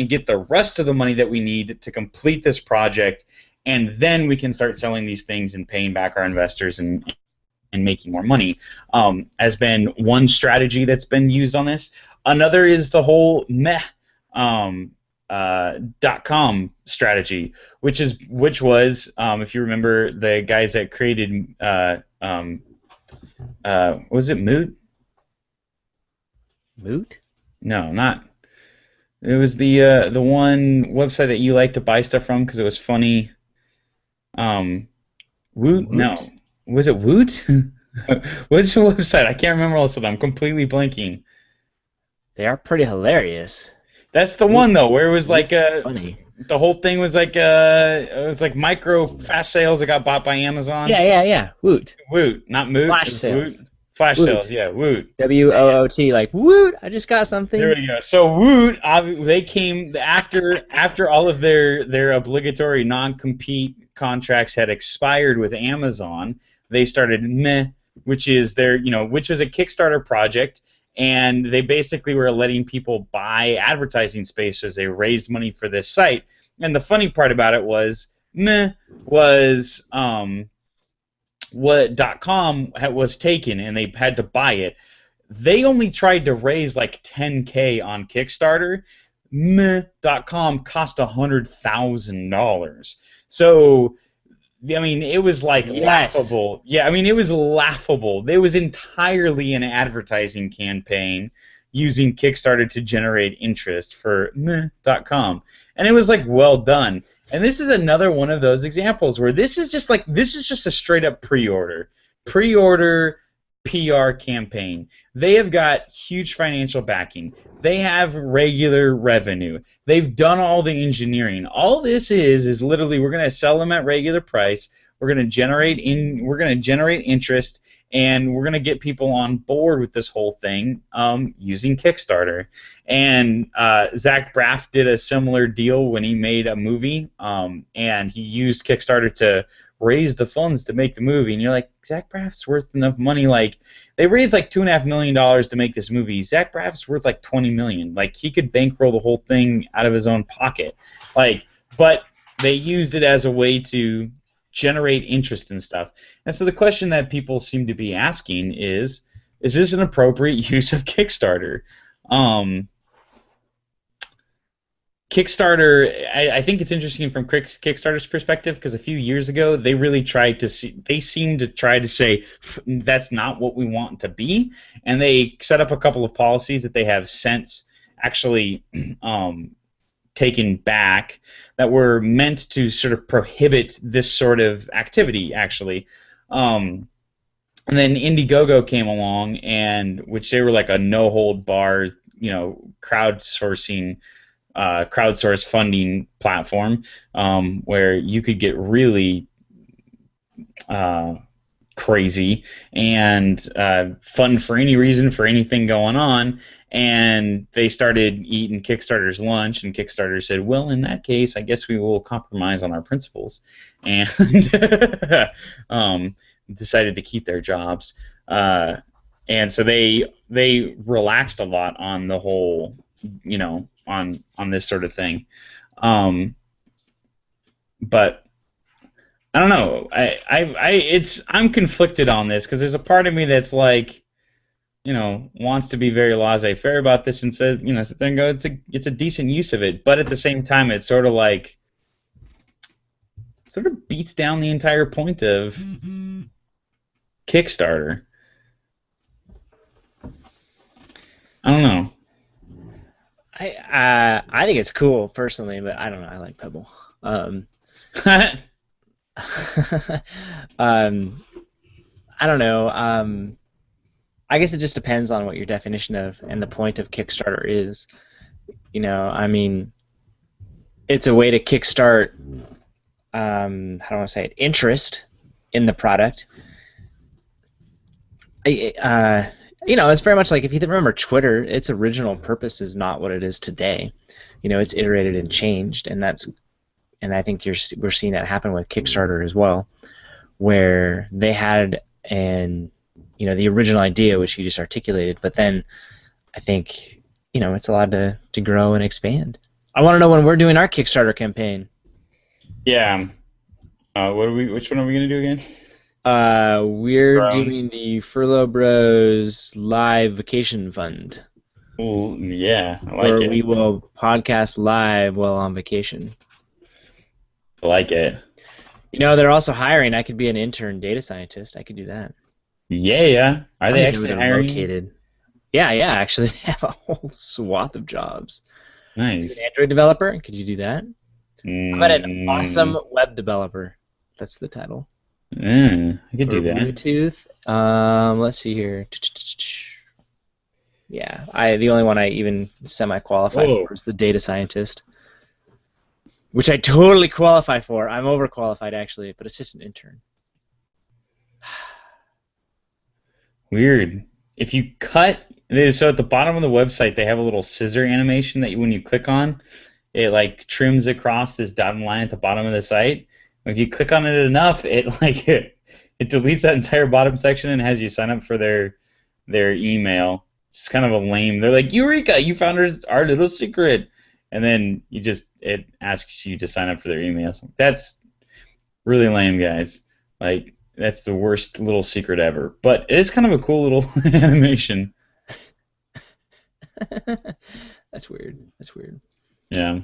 get the rest of the money that we need to complete this project, and then we can start selling these things and paying back our investors and making more money. Has been one strategy that's been used on this. Another is the whole .com strategy, which was if you remember the guys that created was it Moot? Moot? No, not. It was the one website that you like to buy stuff from because it was funny. Woot? No. Was it Woot? What's the website? I can't remember all of a sudden. I'm completely blanking. They are pretty hilarious. That's the one though, where it was like funny. The whole thing was like it was like micro fast sales that got bought by Amazon. Yeah. Woot. Woot, not Moot. Flash sales. Woot. Flash sales, yeah, Woot. WOOT, like Woot. I just got something. There we go. So Woot, they came after all of their obligatory non-compete contracts had expired with Amazon. They started which is which was a Kickstarter project, and they basically were letting people buy advertising space as they raised money for this site. And the funny part about it was what .com was taken, and they had to buy it. They only tried to raise like $10K on Kickstarter. .com cost $100,000. So, I mean, it was like laughable. Yeah, I mean, it was laughable. It was entirely an advertising campaign using Kickstarter to generate interest for .com, and it was like well done. And this is another one of those examples where this is just a straight up pre-order PR campaign. They have got huge financial backing. They have regular revenue. They've done all the engineering. All this is literally we're going to sell them at regular price. We're going to generate interest, and we're going to get people on board with this whole thing using Kickstarter. And Zach Braff did a similar deal when he made a movie, and he used Kickstarter to raise the funds to make the movie. And you're like, Zach Braff's worth enough money. Like, they raised like $2.5 million to make this movie. Zach Braff's worth like $20 million. Like, he could bankroll the whole thing out of his own pocket. Like, but they used it as a way to generate interest in stuff. And so the question that people seem to be asking is this an appropriate use of Kickstarter? Kickstarter, I think it's interesting from Kickstarter's perspective, because a few years ago they really seemed to try to say that's not what we want to be, and they set up a couple of policies that they have since actually taken back that were meant to sort of prohibit this sort of activity, actually. And then Indiegogo came along, and which they were like a no-hold-bar, crowdsource funding platform, where you could get really crazy and fund for any reason for anything going on. And they started eating Kickstarter's lunch, and Kickstarter said, well, in that case, I guess we will compromise on our principles, and decided to keep their jobs. And so they relaxed a lot on the whole, on this sort of thing. But I don't know. I'm conflicted on this, because there's a part of me that's like, wants to be very laissez-faire about this and says, sit there and go, it's a decent use of it. But at the same time, it's sort of like sort of beats down the entire point of Kickstarter. I don't know. I think it's cool personally, but I don't know. I like Pebble. I don't know. I guess it just depends on what your definition of and the point of Kickstarter is. You know, I mean, it's a way to kickstart, how do I want to say it, interest in the product. You know, it's very much like, if you remember Twitter, its original purpose is not what it is today. You know, it's iterated and changed, and I think we're seeing that happen with Kickstarter as well, where they had the original idea, which you just articulated, but then I think, you know, it's allowed to grow and expand. I want to know when we're doing our Kickstarter campaign. Yeah. Which one are we gonna do again? We're doing the Furlo Bros Live Vacation Fund. Well, yeah, I like where it. we will podcast live while on vacation. I like it. You know, they're also hiring. I could be an intern data scientist. I could do that. Yeah. Are they actually hiring? Located? Yeah. Actually, they have a whole swath of jobs. Nice. An Android developer? Could you do that? How about an awesome web developer? That's the title. I could do that. Bluetooth. Let's see here. Yeah, the only one I even semi-qualify for is the data scientist, which I totally qualify for. I'm overqualified, actually, but it's just an intern. Weird. If you cut, so at the bottom of the website, they have a little scissor animation that when you click on, it like trims across this dotted line at the bottom of the site. If you click on it enough, it deletes that entire bottom section and has you sign up for their email. It's kind of a lame. They're like, Eureka! You found our little secret, and then it asks you to sign up for their email. So that's really lame, guys. Like, that's the worst little secret ever. But it is kind of a cool little animation. That's weird. Yeah.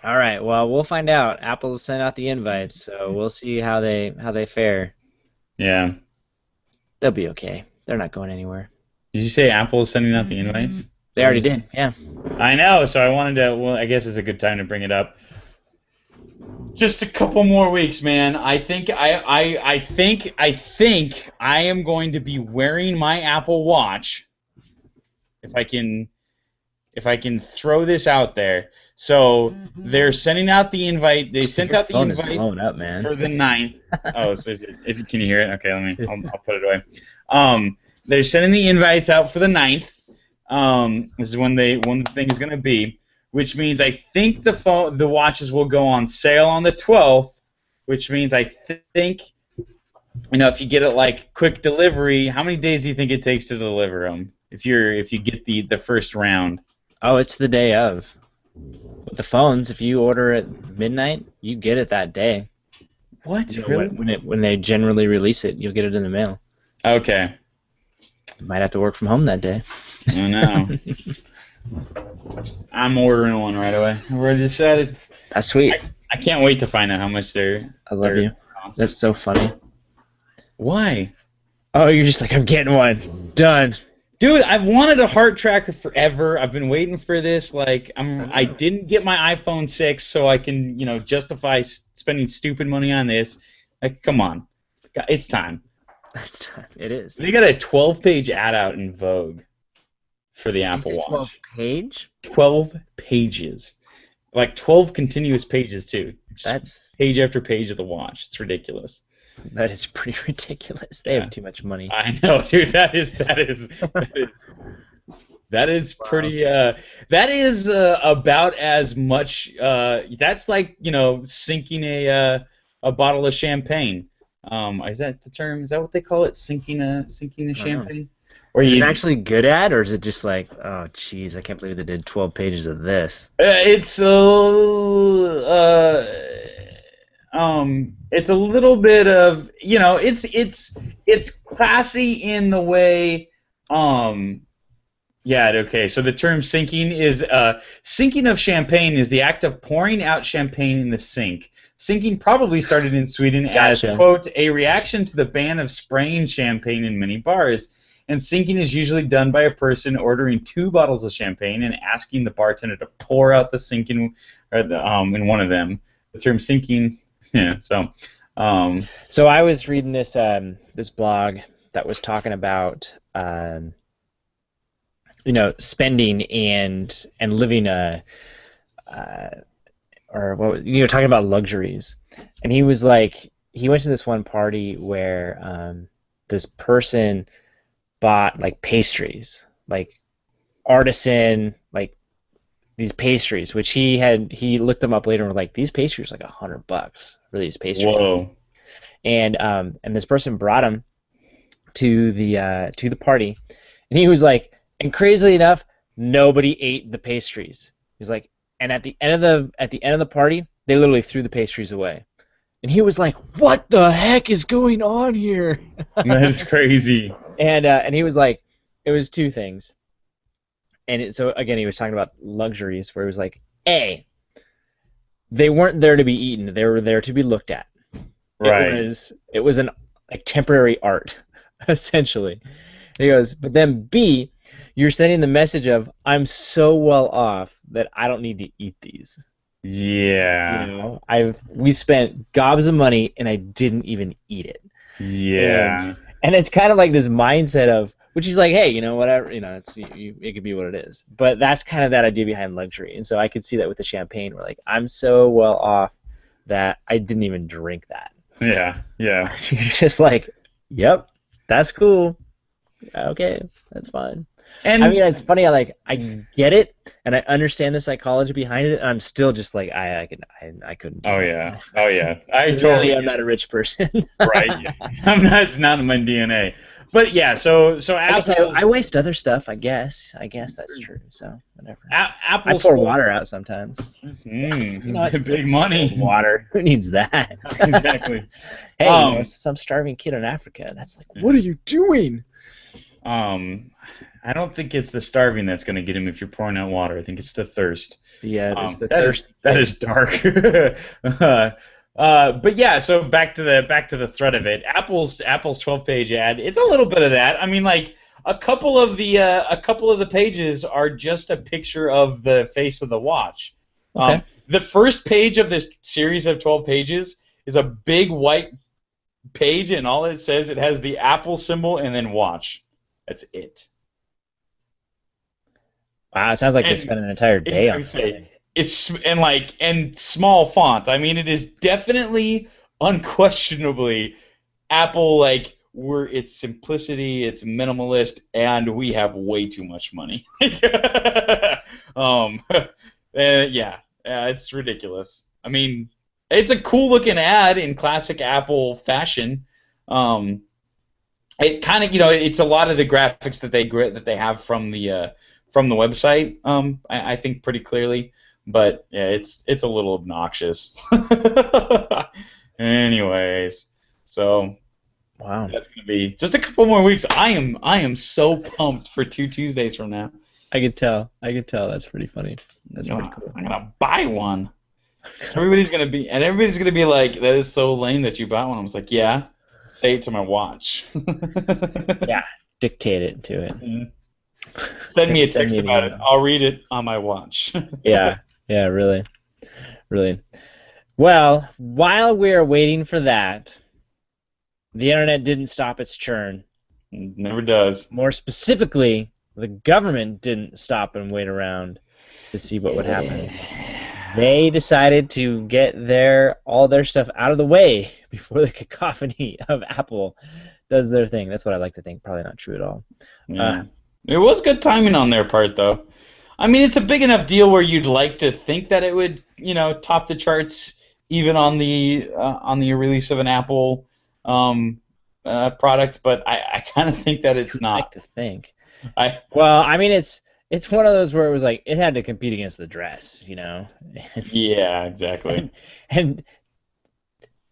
All right. Well, we'll find out. Apple sent out the invites, so we'll see how they fare. Yeah. They'll be okay. They're not going anywhere. Did you say Apple is sending out the invites? They already did. Yeah. I know. So I wanted to. Well, I guess it's a good time to bring it up. Just a couple more weeks, man. I think I am going to be wearing my Apple Watch. If I can throw this out there. So they're sending out the invite. They sent out the invite up, man. for the 9th. Oh, so can you hear it? Okay, I'll put it away. They're sending the invites out for the 9th. This is when the thing is going to be, which means I think the watches will go on sale on the 12th, which means I think, if you get it like quick delivery, how many days do you think it takes to deliver them? If you get the first round. Oh, it's the day of. With the phones, if you order at midnight, you get it that day. What? Really? When they generally release it, you'll get it in the mail. Okay. You might have to work from home that day. I know. I'm ordering one right away. I've already decided. That's sweet. I can't wait to find out how much they're. I love you. That's so funny. Why? Oh, you're just like, I'm getting one. Done. Dude, I've wanted a heart tracker forever. I've been waiting for this. Like, I didn't get my iPhone 6, so I can, justify spending stupid money on this. Like, come on, it's time. It's time. It is. They got a 12-page ad out in Vogue for the Apple Watch. 12 page? 12 pages, like 12 continuous pages too. That's page after page of the watch. It's ridiculous. That is pretty ridiculous. They have too much money. I know, dude. That is pretty. That is about as much. That's like sinking a bottle of champagne. Is that the term? Is that what they call it? Sinking a champagne? Or is it actually good at, or is it just like, oh, jeez, I can't believe they did 12 pages of this? It's a little bit of, it's classy in the way, yeah, okay, so the term sinking is, sinking of champagne is the act of pouring out champagne in the sink. Sinking probably started in Sweden as, Gotcha. quote, a reaction to the ban of spraying champagne in many bars. And sinking is usually done by a person ordering 2 bottles of champagne and asking the bartender to pour out the sinking, in one of them. The term sinking, yeah. So I was reading this blog that was talking about spending and living uh, or talking about luxuries, and he was like he went to this one party where this person bought like pastries, like artisan, like these pastries, which he looked them up later and were like, these pastries are like $100 for these pastries. Whoa. And this person brought them to the party, and he was like, and crazily enough, nobody ate the pastries. He's like, and at the end of the party, they literally threw the pastries away. And he was like, "What the heck is going on here?" That is crazy. And he was like, it was two things. So again, he was talking about luxuries, where he was like, A, they weren't there to be eaten; they were there to be looked at. Right. It was an like temporary art, essentially. And he goes, but then B, you're sending the message of, I'm so well off that I don't need to eat these. Yeah. We spent gobs of money and I didn't even eat it. Yeah. And it's kind of like this mindset of, which he's like, hey, whatever, it could be what it is. But that's kind of that idea behind luxury. And so I could see that with the champagne, where like, I'm so well off that I didn't even drink that. Yeah. Yeah. You're just like, yep, that's cool. Okay, that's fine. And I mean, it's funny. I get it, and I understand the psychology behind it. And I'm still just like, I couldn't. Do oh that. yeah. Oh yeah. I Really, totally. I'm not a rich person. Right. Yeah. I'm not. It's not in my DNA. But yeah. So I guess Apple's, I waste other stuff. I guess that's true. So whatever. I Apple's pour water out sometimes. It's big money. Water. Who needs that? Exactly. Hey, some starving kid in Africa. That's like, what are you doing? I don't think it's the starving that's going to get him if you're pouring out water. I think it's the thirst. Yeah, it's the thirst. That is dark. But yeah, so back to the thread of it. Apple's 12-page ad. It's a little bit of that. I mean, like a couple of the pages are just a picture of the face of the watch. Okay. The first page of this series of 12 pages is a big white page, and all it says, it has the Apple symbol and then watch. That's it. Wow, it sounds like they spent an entire day on it. It's and small font. I mean, it is definitely, unquestionably, Apple. Like, it's simplicity, it's minimalist, and we have way too much money. It's ridiculous. I mean, it's a cool looking ad in classic Apple fashion. It kind of, it's a lot of the graphics that they have from the website. I think pretty clearly, but yeah, it's a little obnoxious. Anyways, so wow, that's gonna be just a couple more weeks. I am so pumped for 2 Tuesdays from now. I could tell. That's pretty funny. That's pretty cool. I'm gonna buy one. Everybody's gonna be like, that is so lame that you bought one. I was like, yeah. Say it to my watch. Yeah, dictate it to it. Mm-hmm. Send me a text about it. I'll read it on my watch. Yeah, really. Well, while we're waiting for that, the internet didn't stop its churn. It never does. More specifically, the government didn't stop and wait around to see what would happen. They decided to get all their stuff out of the way before the cacophony of Apple does their thing. That's what I like to think. Probably not true at all. Yeah. It was good timing on their part, though. I mean, it's a big enough deal where you'd like to think that it would, top the charts even on the release of an Apple product. But I kind of think that it's not. Like to think. Well, I mean, it's one of those where it was like it had to compete against the dress, Yeah, exactly. And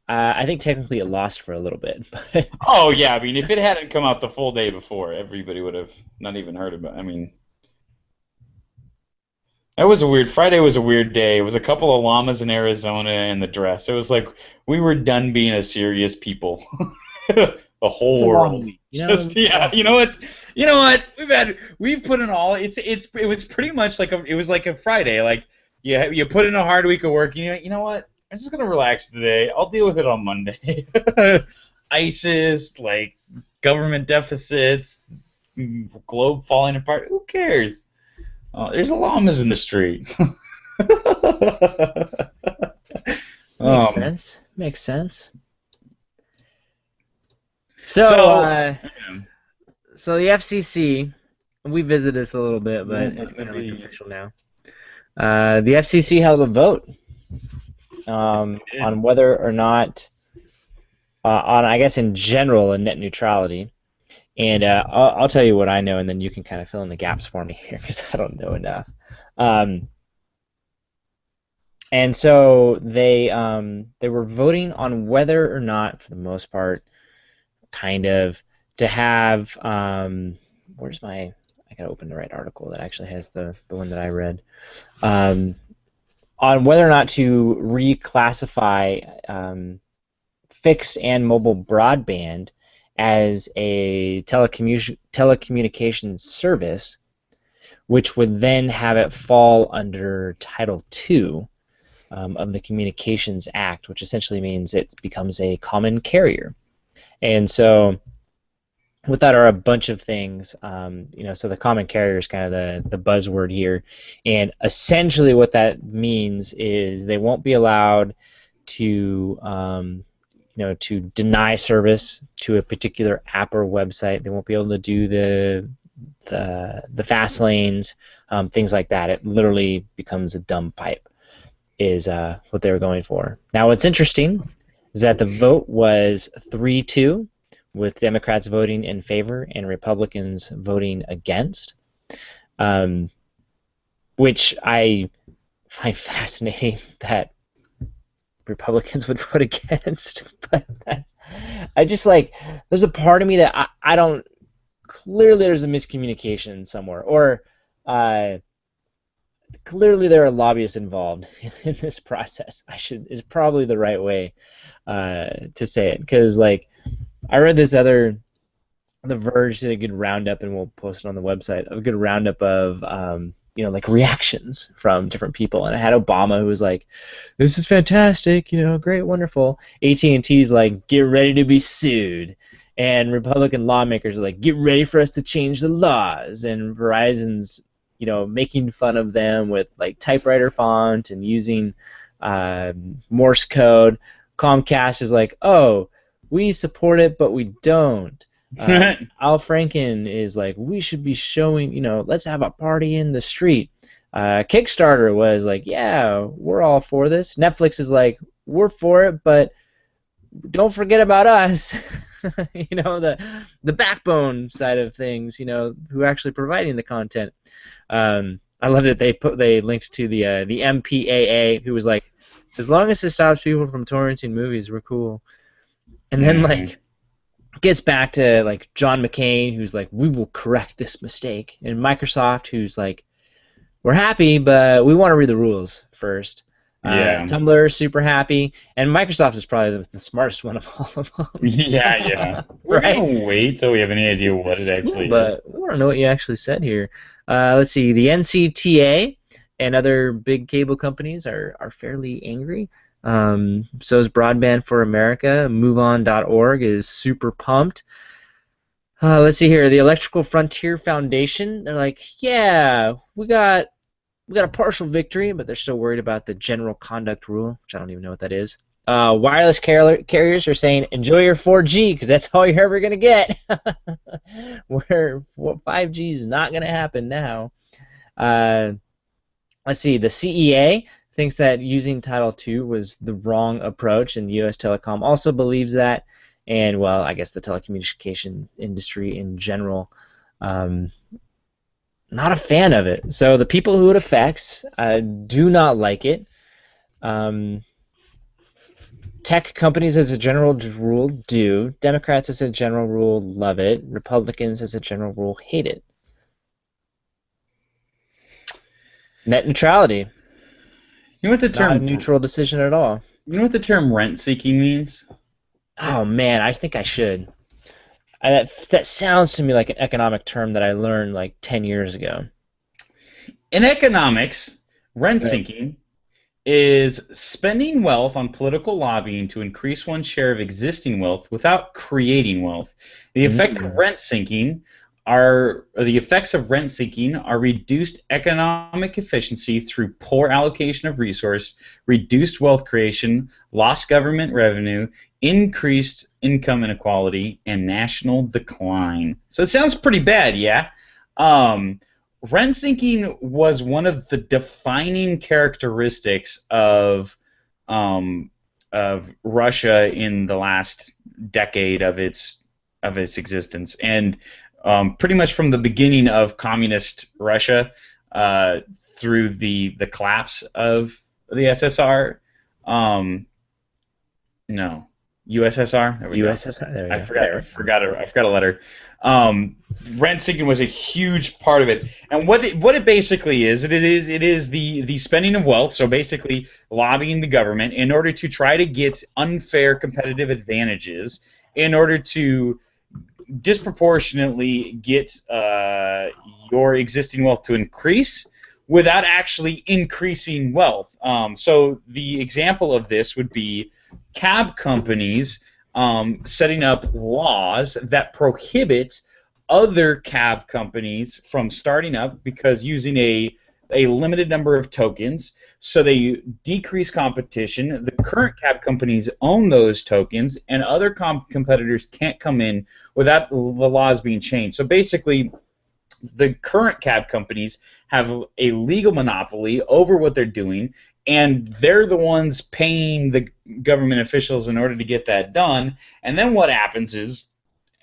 I think technically it lost for a little bit. But oh yeah, I mean, if it hadn't come out the full day before, everybody would have not even heard about it. I mean, That was a weird. Friday was a weird day. It was a couple of llamas in Arizona and the dress. It was like we were done being a serious people. The It's whole a long world. week, Just It's a yeah, long you know week. what? You know what? We've put in all. It was pretty much like it was like a Friday. Like you put in a hard week of work. You know what? I'm just gonna relax today. I'll deal with it on Monday. ISIS, like government deficits, globe falling apart. Who cares? There's llamas in the street. Makes um, sense. Makes sense. So, so, uh, so the FCC, we visited this a little bit, but it's kind of like official now. The FCC held a vote yes, they did. on whether or not, on I guess in general, a net neutrality. And I'll tell you what I know, and then you can kind of fill in the gaps for me here because I don't know enough. Um, and so they were voting on whether or not, for the most part, kind of to have where's my I gotta open the right article that actually has the one that I read um, on whether or not to reclassify fixed and mobile broadband as a telecommunications service, which would then have it fall under Title II of the Communications Act, which essentially means it becomes a common carrier. And so with that are a bunch of things. So the common carrier is kind of the buzzword here, and essentially what that means is they won't be allowed to to deny service to a particular app or website. They won't be able to do the fast lanes, things like that. It literally becomes a dumb pipe. Is what they were going for. Now, what's interesting is that the vote was 3-2, with Democrats voting in favor and Republicans voting against, um, which I find fascinating that Republicans would vote against. But I just like, there's a part of me that I don't, clearly there's a miscommunication somewhere, or clearly there are lobbyists involved in this process. Is probably the right way to say it, because like I read this other, The Verge did a good roundup, and we'll post it on the website, a good roundup of like reactions from different people, and I had Obama who was like, "This is fantastic, great, wonderful." AT&T's like, "Get ready to be sued," and Republican lawmakers are like, "Get ready for us to change the laws," and Verizon's making fun of them with like typewriter font and using Morse code. Comcast is like, "Oh, we support it, but we don't." Al Franken is like, "We should be showing, let's have a party in the street." Kickstarter was like, "Yeah, we're all for this." Netflix is like, "We're for it, but don't forget about us." The backbone side of things, who are actually providing the content. I love that they linked to the MPAA, who was like, "As long as it stops people from torrenting movies, we're cool." And then Mhm. like gets back to like John McCain, who's like, "We will correct this mistake," and Microsoft, who's like, "We're happy, but we want to read the rules first." Yeah. Tumblr is super happy, and Microsoft is probably the smartest one of all of Yeah, yeah. them, We're right? gonna wait till we have any This idea what is it cool, actually is. but we want to know what you actually said here. Let's see. The NCTA and other big cable companies are fairly angry. So is Broadband for America. MoveOn.org is super pumped. Let's see here. The Electrical Frontier Foundation. They're like, "Yeah, we got a partial victory, but they're still worried about the general conduct rule," which I don't even know what that is. Wireless carriers are saying, "Enjoy your 4G because that's all you're ever gonna get." Where 5G is not gonna happen now. Uh, let's see. The CEA thinks that using Title II was the wrong approach, and U.S. Telecom also believes that. And well, I guess the telecommunication industry in general, um, not a fan of it. So the people who it affects do not like it. Um, Tech companies, as a general rule, do. Democrats, as a general rule, love it. Republicans, as a general rule, hate it. Net neutrality. You know what the Not a term neutral decision at all. rent seeking means? Oh man, I think I should. That sounds to me like an economic term that I learned like 10 years ago. In economics, rent Right. seeking is spending wealth on political lobbying to increase one's share of existing wealth without creating wealth. The effect of Mm. rent seeking or the effects of rent seeking are reduced economic efficiency through poor allocation of resource, reduced wealth creation, lost government revenue, increased income inequality, and national decline. So it sounds pretty bad, yeah? Um, Rent seeking was one of the defining characteristics um, of Russia in the last decade of its existence, and pretty much from the beginning of communist Russia through the collapse of the SSR. Um, no, USSR. There we go. USSR. There we I go. forgot. I forgot a letter. Um, Rent seeking was a huge part of it, and what it basically is, it is the spending of wealth. So basically, lobbying the government in order to try to get unfair competitive advantages, in order to disproportionately get your existing wealth to increase without actually increasing wealth. So the example of this would be cab companies setting up laws that prohibit other cab companies from starting up because using a limited number of tokens, so they decrease competition. The current cab companies own those tokens, and other competitors can't come in without the laws being changed. So basically, the current cab companies have a legal monopoly over what they're doing, and they're the ones paying the government officials in order to get that done. And then what happens is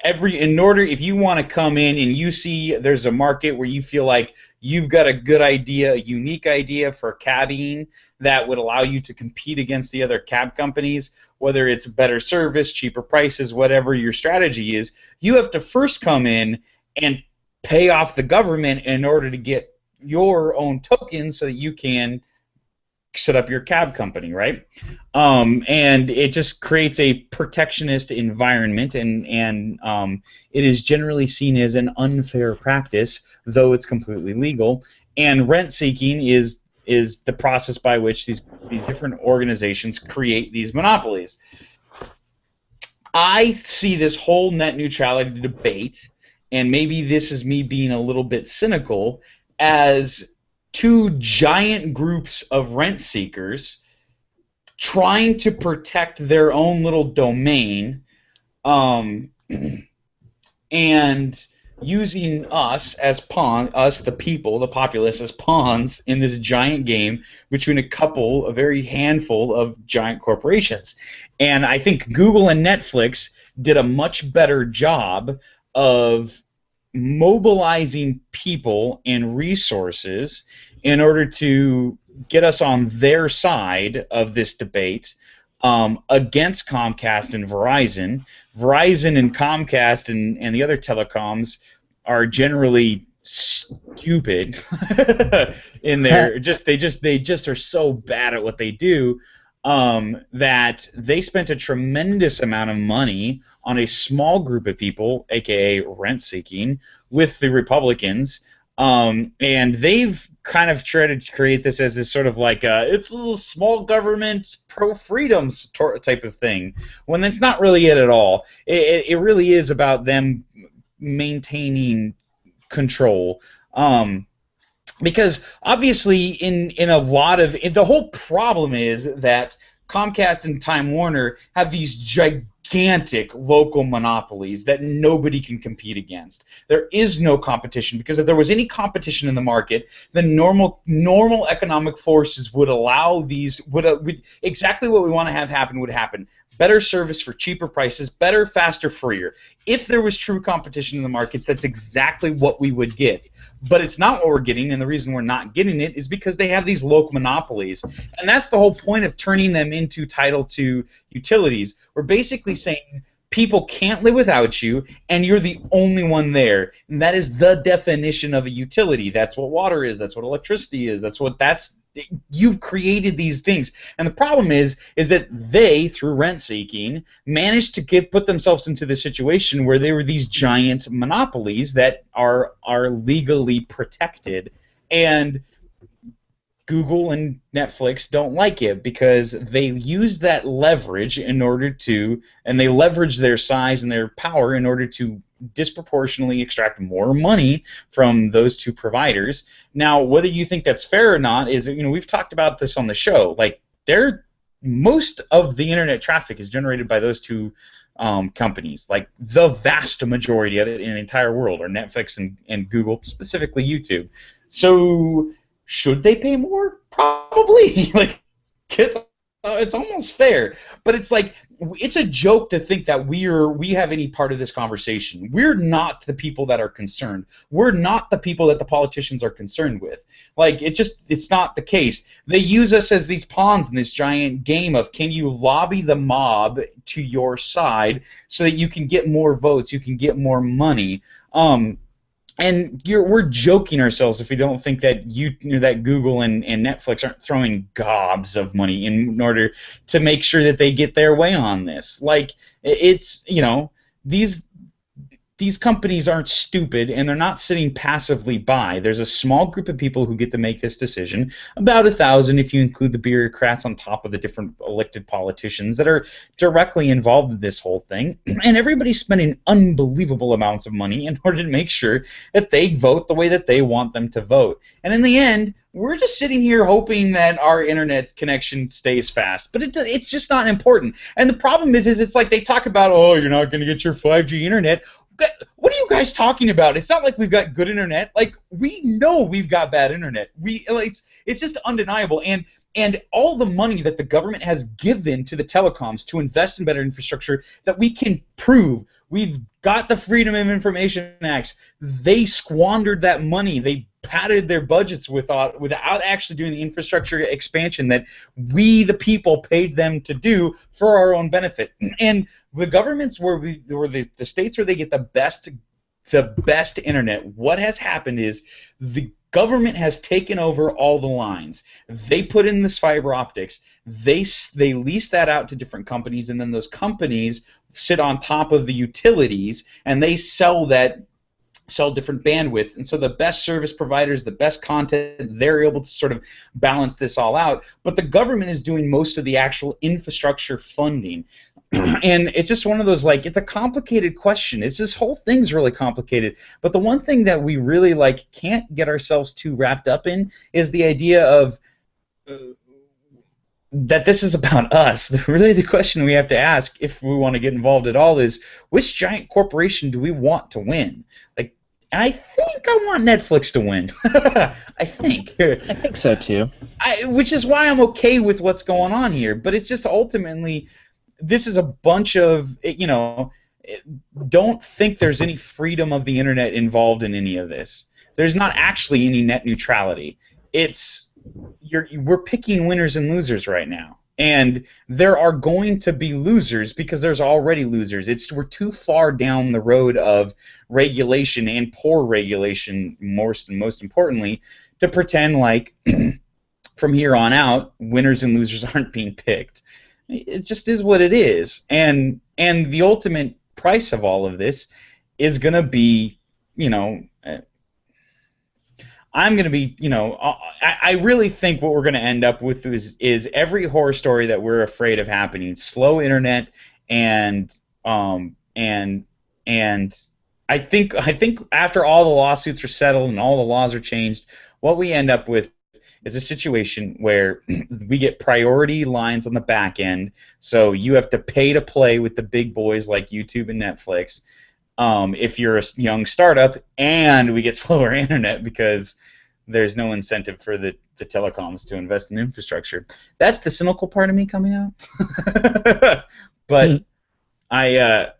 if you want to come in and you see there's a market where you feel like you've got a good idea, a unique idea for cabbing that would allow you to compete against the other cab companies, whether it's better service, cheaper prices, whatever your strategy is, you have to first come in and pay off the government in order to get your own tokens so that you can set up your cab company, right? And it just creates a protectionist environment, and it is generally seen as an unfair practice, though it's completely legal. And rent seeking is the process by which these different organizations create these monopolies. I see this whole net neutrality debate, and maybe this is me being a little bit cynical, as two giant groups of rent seekers trying to protect their own little domain, and using us as the people, the populace, as pawns in this giant game between a very handful of giant corporations. And I think Google and Netflix did a much better job of mobilizing people and resources in order to get us on their side of this debate against Comcast and Verizon. Verizon and Comcast and the other telecoms are generally stupid in their they just are so bad at what they do, that they spent a tremendous amount of money on a small group of people, aka rent seeking, with the Republicans. And they've kind of tried to create this as this sort of like it's a little small government pro-freedom type of thing, when it's not really it at all. It really is about them maintaining control. Because obviously in a lot of the whole problem is that Comcast and Time Warner have these gigantic local monopolies that nobody can compete against. There is no competition, because if there was any competition in the market, then normal economic forces would allow these exactly what we want to have happen would happen. Better service for cheaper prices, better, faster, freer. If there was true competition in the markets, that's exactly what we would get. But it's not what we're getting, and the reason we're not getting it is because they have these local monopolies. And that's the whole point of turning them into Title II utilities. We're basically saying people can't live without you, and you're the only one there. And that is the definition of a utility. That's what water is. That's what electricity is. You've created these things. And the problem is that they, through rent seeking, managed to put themselves into the situation where they were these giant monopolies that are legally protected. And Google and Netflix don't like it because they use that leverage and they leverage their size and their power in order to disproportionately extract more money from those two providers. Now, whether you think that's fair or not is, we've talked about this on the show. Like, most of the internet traffic is generated by those two companies. Like, the vast majority of it in the entire world are Netflix and Google, specifically YouTube. So should they pay more? Probably. Like, it's almost fair, but it's like, it's a joke to think that we have any part of this conversation. We're not the people that are concerned. We're not the people that the politicians are concerned with. Like, it's not the case. They use us as these pawns in this giant game of, can you lobby the mob to your side so that you can get more votes, you can get more money. And we're joking ourselves if we don't think that that Google and Netflix aren't throwing gobs of money in order to make sure that they get their way on this. Like, it's, these companies aren't stupid, and they're not sitting passively by. There's a small group of people who get to make this decision, about 1,000 if you include the bureaucrats on top of the different elected politicians that are directly involved in this whole thing, and everybody's spending unbelievable amounts of money in order to make sure that they vote the way that they want them to vote. And in the end, we're just sitting here hoping that our internet connection stays fast, but it's just not important. And the problem is it's like they talk about, oh, you're not going to get your 5G internet. What are you guys talking about? It's not like we've got good internet. Like, we know we've got bad internet. It's just undeniable. And all the money that the government has given to the telecoms to invest in better infrastructure that we can prove, we've got the Freedom of Information Acts. They squandered that money. They padded their budgets without actually doing the infrastructure expansion that we, the people, paid them to do for our own benefit. And the governments the states where they get the best internet, what has happened is the government has taken over all the lines. They put in this fiber optics. They lease that out to different companies, and then those companies sit on top of the utilities, and they sell different bandwidths. And so the best service providers, the best content, they're able to sort of balance this all out. But the government is doing most of the actual infrastructure funding. And it's just one of those, like, it's a complicated question. This whole thing's really complicated. But the one thing that we really, like, can't get ourselves too wrapped up in is the idea of that this is about us. Really, the question we have to ask if we want to get involved at all is, which giant corporation do we want to win? Like, and I think I want Netflix to win. I think. I think so too. Which is why I'm okay with what's going on here. But it's just ultimately, this is a bunch of, don't think there's any freedom of the internet involved in any of this. There's not actually any net neutrality. We're picking winners and losers right now. And there are going to be losers because there's already losers. We're too far down the road of regulation and poor regulation, most importantly, to pretend like from here on out, winners and losers aren't being picked. It just is what it is. And the ultimate price of all of this is going to be, I'm going to be, I really think what we're going to end up with is every horror story that we're afraid of happening. Slow internet and I think after all the lawsuits are settled and all the laws are changed, what we end up with is a situation where we get priority lines on the back end, so you have to pay to play with the big boys like YouTube and Netflix. If you're a young startup, and we get slower internet because there's no incentive for the telecoms to invest in infrastructure. That's the cynical part of me coming out. But I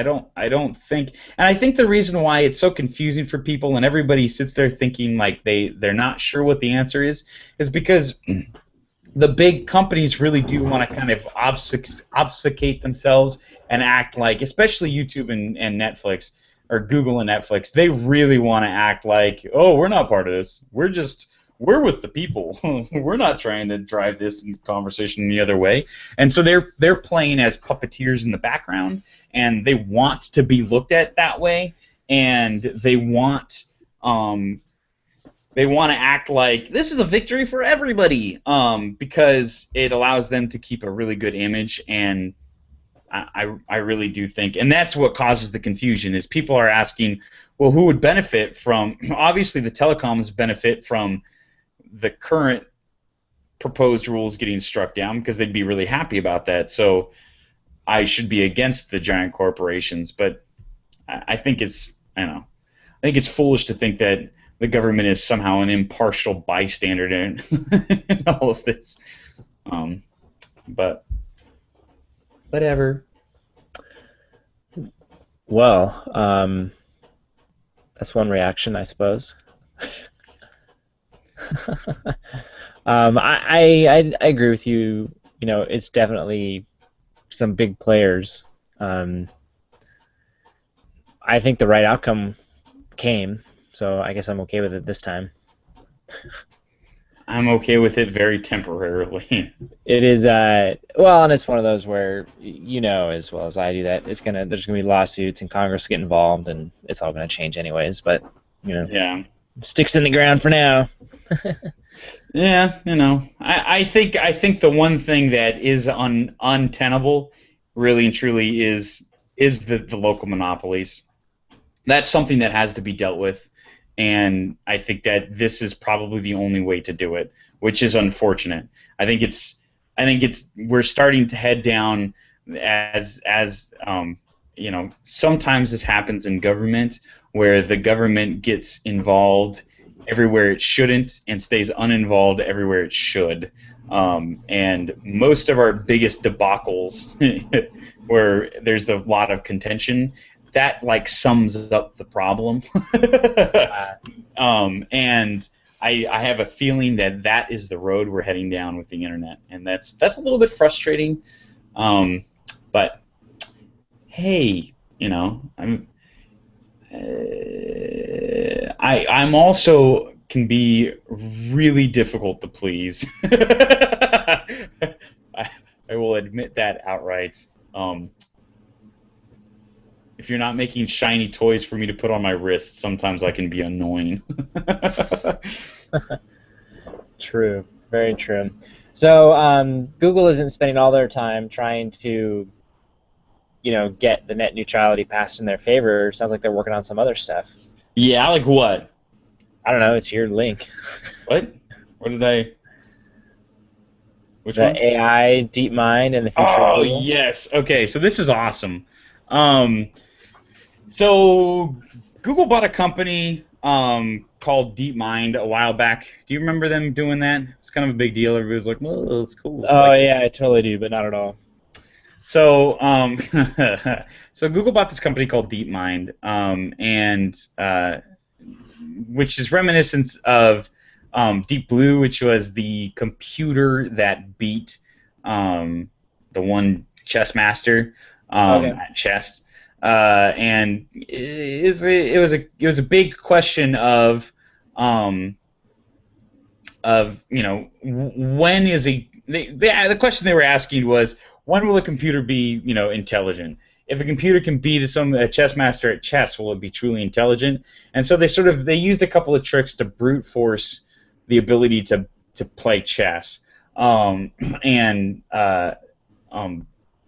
don't think, and I think the reason why it's so confusing for people and everybody sits there thinking like they're not sure what the answer is because the big companies really do want to kind of obfuscate themselves and act like, especially YouTube and Netflix, or Google and Netflix, they really want to act like, oh, we're not part of this. We're with the people. We're not trying to drive this conversation the other way. And so they're playing as puppeteers in the background, and they want to be looked at that way, and they want to act like this is a victory for everybody, because it allows them to keep a really good image. And I really do think, and that's what causes the confusion, is people are asking, well, who would benefit from, obviously the telecoms benefit from the current proposed rules getting struck down because they'd be really happy about that, so I should be against the giant corporations. But I think I don't know, I think it's foolish to think that the government is somehow an impartial bystander in all of this. But whatever. Well, that's one reaction, I suppose. I agree with you. You know, it's definitely some big players. I think the right outcome came, so I guess I'm okay with it this time. I'm okay with it very temporarily. It is well, and it's one of those where you know as well as I do that there's gonna be lawsuits and Congress get involved and it's all gonna change anyways. But you know, Yeah. sticks in the ground for now. Yeah, you know, I think the one thing that is untenable, really and truly, is the local monopolies. That's something that has to be dealt with, and I think that this is probably the only way to do it, which is unfortunate. I think it's we're starting to head down as you know, sometimes this happens in government where the government gets involved everywhere it shouldn't and stays uninvolved everywhere it should. And most of our biggest debacles where there's a lot of contention, that like sums up the problem. And I have a feeling that that is the road we're heading down with the internet, and that's a little bit frustrating. But hey, you know, I'm also can be really difficult to please. I will admit that outright. If you're not making shiny toys for me to put on my wrist, sometimes I can be annoying. True, very true. So Google isn't spending all their time trying to, you know, get the net neutrality passed in their favor. It sounds like they're working on some other stuff. Yeah, like what? I don't know. It's your link. What? What did I? Which The one? AI, DeepMind, and the future of Oh, Google. yes. Okay, so this is awesome. So Google bought a company called DeepMind a while back. Do you remember them doing that? It's kind of a big deal. Everybody was like, "Well, it's cool." It's Oh like yeah, I totally do, but not at all. So, so Google bought this company called DeepMind, and which is reminiscent of Deep Blue, which was the computer that beat the one chess master Okay. at chess. And it was a big question of you know, when is the question they were asking was, when will a computer be, you know, intelligent? If a computer can beat a chess master at chess, will it be truly intelligent? And so they used a couple of tricks to brute force the ability to play chess, and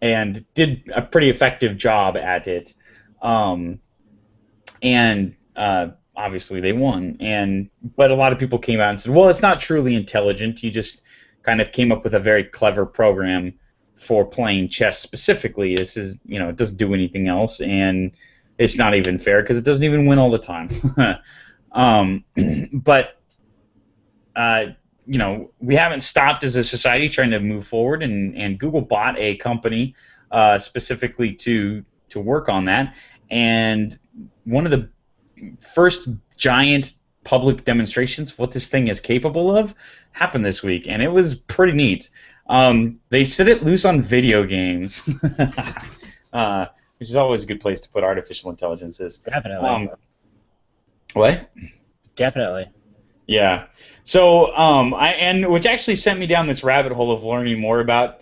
and did a pretty effective job at it. And obviously they won. But a lot of people came out and said, well, it's not truly intelligent. You just kind of came up with a very clever program for playing chess specifically. This is, you know, it doesn't do anything else, and it's not even fair because it doesn't even win all the time. But you know, we haven't stopped as a society trying to move forward, and Google bought a company specifically to work on that. And one of the first giant public demonstrations of what this thing is capable of happened this week, and it was pretty neat. They set it loose on video games, which is always a good place to put artificial intelligences. Definitely. What? Definitely. Yeah. So, which actually sent me down this rabbit hole of learning more about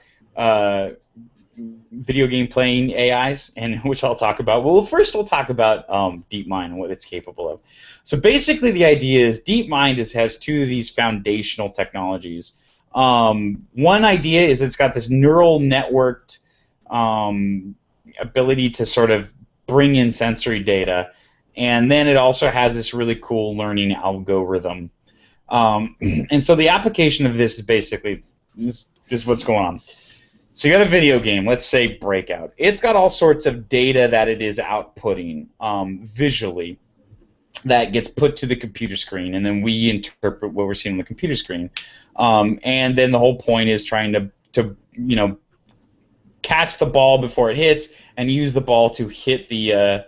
video game playing AIs, and which I'll talk about. Well, first we'll talk about DeepMind and what it's capable of. So basically, the idea is DeepMind has two of these foundational technologies. One idea is it's got this neural networked ability to sort of bring in sensory data, and then it also has this really cool learning algorithm. And so the application of this is basically this is what's going on. So you got a video game, let's say Breakout. It's got all sorts of data that it is outputting visually that gets put to the computer screen, and then we interpret what we're seeing on the computer screen. And then the whole point is trying to catch the ball before it hits and use the ball to hit the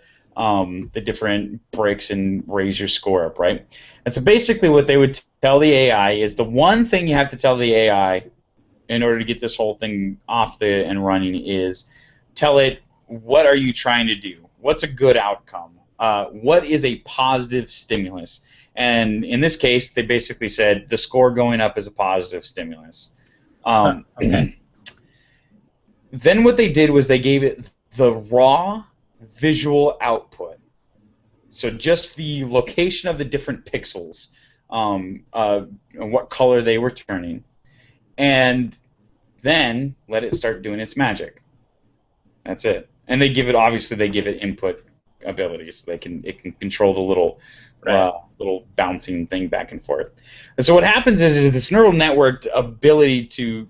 different bricks and raise your score up, right? And so basically what they would tell the AI is the one thing you have to tell the AI in order to get this whole thing off and running is tell it, what are you trying to do? What's a good outcome? What is a positive stimulus? And in this case, they basically said the score going up is a positive stimulus. Okay. Then what they did was they gave it the raw visual output. So just the location of the different pixels, and what color they were turning, and then let it start doing its magic. That's it. And they give it input abilities. It can control the little little bouncing thing back and forth. And so what happens is this neural networked ability to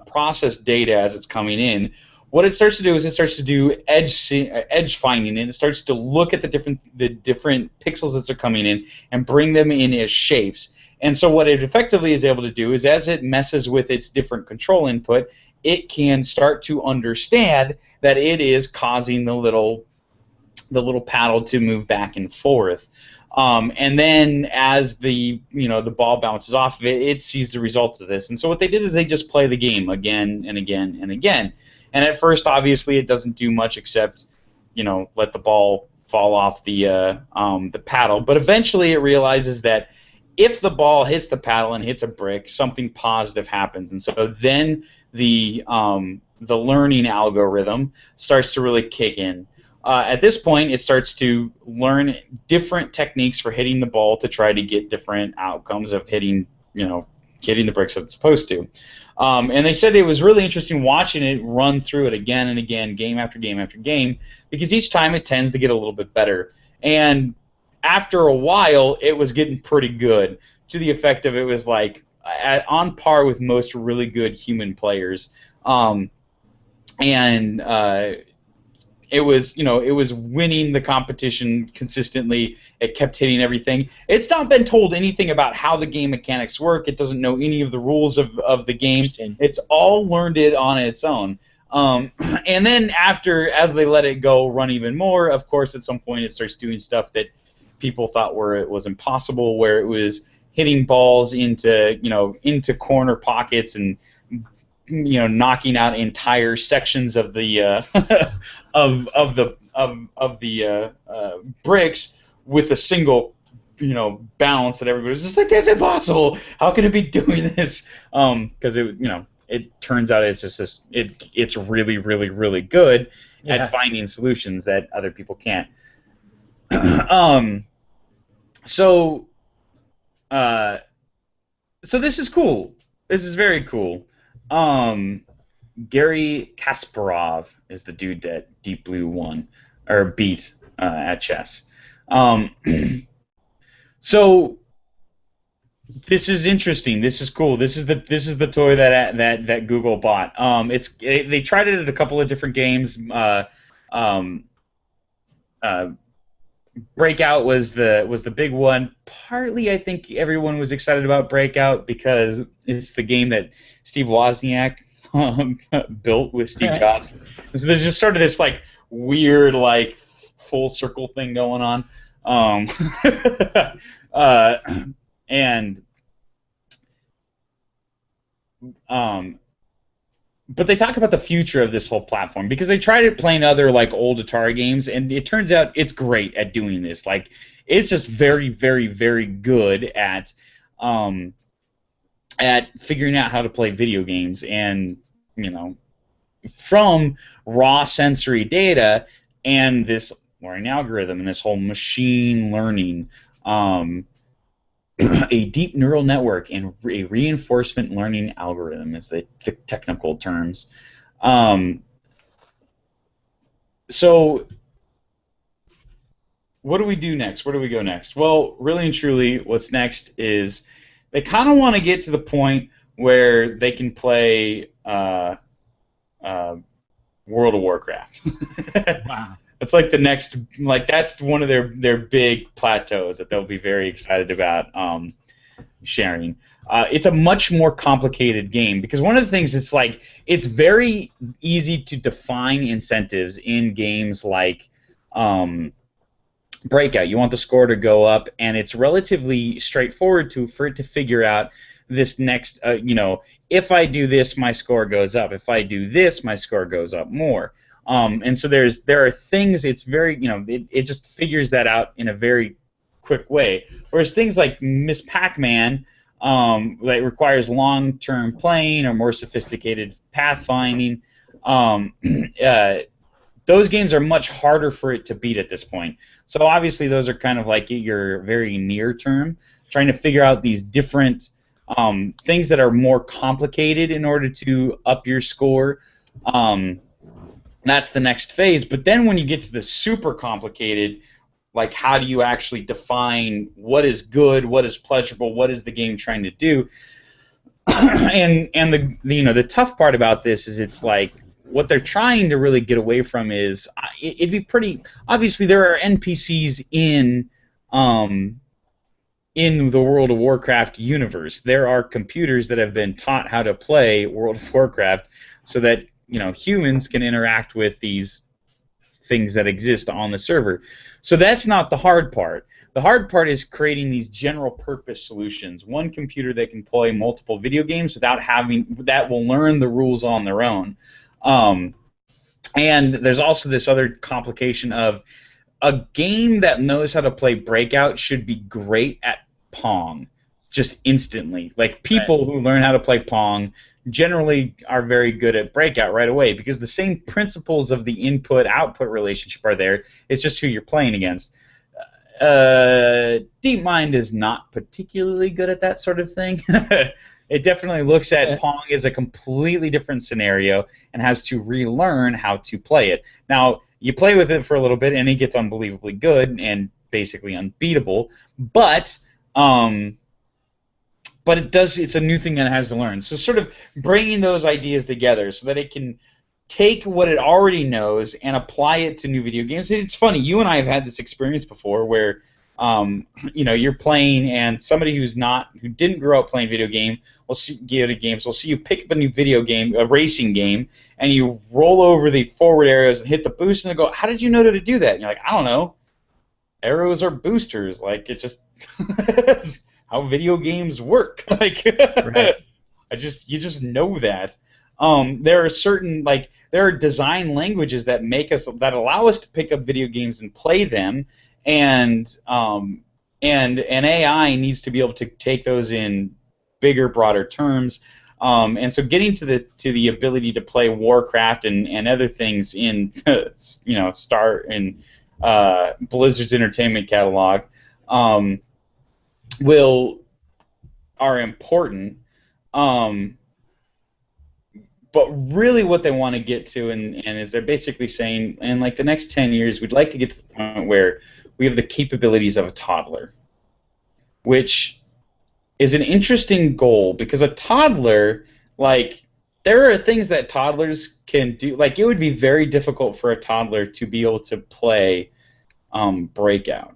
process data as it's coming in. What it starts to do is it starts to do edge finding, and it starts to look at the different pixels as they're coming in and bring them in as shapes. And so what it effectively is able to do is, as it messes with its different control input, it can start to understand that it is causing the little paddle to move back and forth. And then as the ball bounces off of it, it sees the results of this. And so what they did is they just play the game again and again and again. And at first, obviously, it doesn't do much except, let the ball fall off the paddle. But eventually, it realizes that if the ball hits the paddle and hits a brick, something positive happens. And so then the learning algorithm starts to really kick in. At this point, it starts to learn different techniques for hitting the ball to try to get different outcomes of hitting the bricks that it's supposed to. And they said it was really interesting watching it run through it again and again, game after game after game, because each time it tends to get a little bit better. And after a while, it was getting pretty good, to the effect of it was like on par with most really good human players. It was winning the competition consistently. It kept hitting everything. It's not been told anything about how the game mechanics work. It doesn't know any of the rules of the game. It's all learned it on its own. And then as they let it go run even more, of course, at some point it starts doing stuff that people thought was impossible, where it was hitting balls into corner pockets and knocking out entire sections of the of the bricks with a single bounce that everybody was just like, that's impossible. How can it be doing this? Because it turns out it's just it's really really really good at finding solutions that other people can't. So this is cool. This is very cool. Gary Kasparov is the dude that Deep Blue beat at chess. So this is interesting. This is cool. This is the toy that Google bought. They tried it at a couple of different games. Breakout was the big one. Partly, I think everyone was excited about Breakout because it's the game that Steve Wozniak built with Steve Jobs. So there's just sort of this like weird like full circle thing going on. uh, and um, but they talk about the future of this whole platform because they tried it playing other like old Atari games, and it turns out it's great at doing this. Like, it's just very, very, very good um, at figuring out how to play video games, and you know, from raw sensory data and this learning algorithm and this whole machine learning. A deep neural network and a reinforcement learning algorithm is the technical terms. Um, so what do we do next? Where do we go next? Well, really and truly, what's next is they kind of want to get to the point where they can play uh, World of Warcraft. Wow. It's like the next, like that's one of their big plateaus that they'll be very excited about sharing. It's a much more complicated game because one of the things it's like it's very easy to define incentives in games like Breakout. You want the score to go up, and it's relatively straightforward for it to figure out this next. If I do this, my score goes up. If I do this, my score goes up more. And so there are things. It's very it just figures that out in a very quick way. Whereas things like Miss Pac-Man, that requires long-term playing or more sophisticated pathfinding. Um, uh, those games are much harder for it to beat at this point. So obviously those are kind of like your very near term, trying to figure out these different things that are more complicated in order to up your score. That's the next phase. But then when you get to the super complicated, like how do you actually define what is good, what is pleasurable, what is the game trying to do? and the tough part about this is it's like what they're trying to really get away from is it'd be pretty obviously there are NPCs in the World of Warcraft universe. There are computers that have been taught how to play World of Warcraft so that humans can interact with these things that exist on the server. So that's not the hard part. The hard part is creating these general purpose solutions. One computer that can play multiple video games that will learn the rules on their own. And there's also this other complication of a game that knows how to play Breakout should be great at Pong just instantly. Like people who learn how to play Pong generally are very good at Breakout right away because the same principles of the input-output relationship are there. It's just who you're playing against. DeepMind is not particularly good at that sort of thing. It definitely looks at Pong as a completely different scenario and has to relearn how to play it. Now, you play with it for a little bit and it gets unbelievably good and basically unbeatable, but it's a new thing that it has to learn. So sort of bringing those ideas together so that it can take what it already knows and apply it to new video games. It's funny, you and I have had this experience before where you're playing and somebody who didn't grow up playing video games will see you pick up a new video game, a racing game, and you roll over the forward arrows and hit the boost, and they go, "How did you know to do that?" And you're like, "I don't know. Arrows are boosters. Like it just it's how video games work. Like Right. you just know that." There are design languages that allow us to pick up video games and play them, and an AI needs to be able to take those in bigger, broader terms. And so getting to the ability to play Warcraft and other things in Star and Blizzard's entertainment catalog are important. But really what they want to get to and is they're basically saying in like the next 10 years we'd like to get to the point where we have the capabilities of a toddler, which is an interesting goal because a toddler, like there are things that toddlers can do. Like it would be very difficult for a toddler to be able to play Breakout.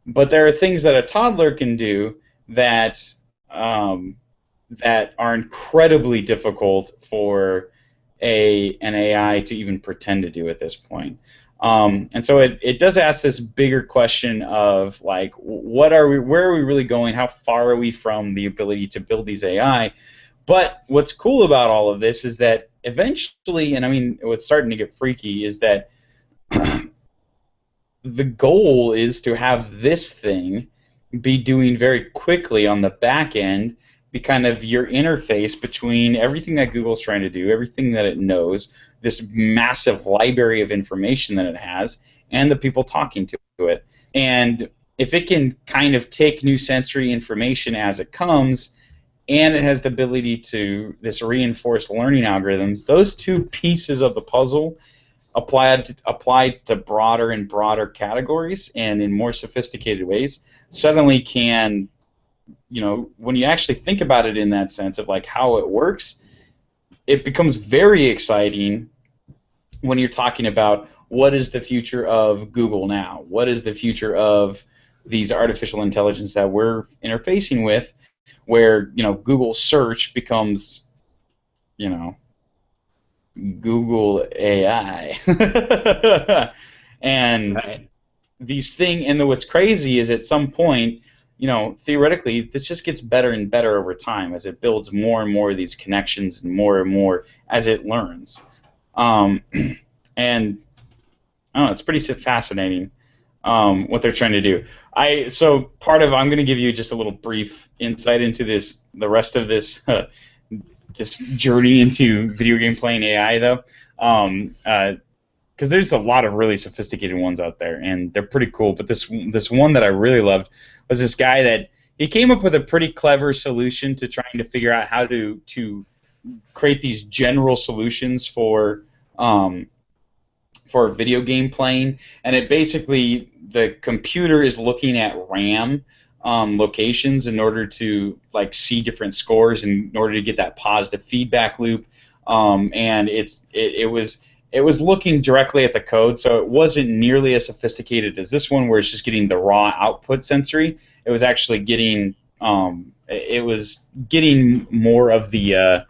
But there are things that a toddler can do that that are incredibly difficult for an AI to even pretend to do at this point. And so it does ask this bigger question of like, where are we really going? How far are we from the ability to build these AI? But what's cool about all of this is that eventually, and I mean, what's starting to get freaky is that the goal is to have this thing be doing very quickly on the back end, be kind of your interface between everything that Google's trying to do, everything that it knows, this massive library of information that it has, and the people talking to it. And if it can kind of take new sensory information as it comes, and it has the ability to this reinforced learning algorithms, those two pieces of the puzzle applied to broader and broader categories and in more sophisticated ways suddenly can, when you actually think about it in that sense of like how it works, it becomes very exciting when you're talking about what is the future of Google now, what is the future of these artificial intelligence that we're interfacing with, where Google search becomes Google AI. And Right. and what's crazy is at some point, theoretically, this just gets better and better over time as it builds more and more of these connections and more as it learns. And I don't know, it's pretty fascinating what they're trying to do. I'm going to give you just a little brief insight into the rest of this this journey into video game playing AI, though, because there's a lot of really sophisticated ones out there, and they're pretty cool. But this one that I really loved was this guy that he came up with a pretty clever solution to trying to figure out how to create these general solutions for video game playing, and it basically the computer is looking at RAM locations in order to like see different scores in order to get that positive feedback loop, and it was looking directly at the code, so it wasn't nearly as sophisticated as this one where it's just getting the raw output sensory. It was actually getting more of the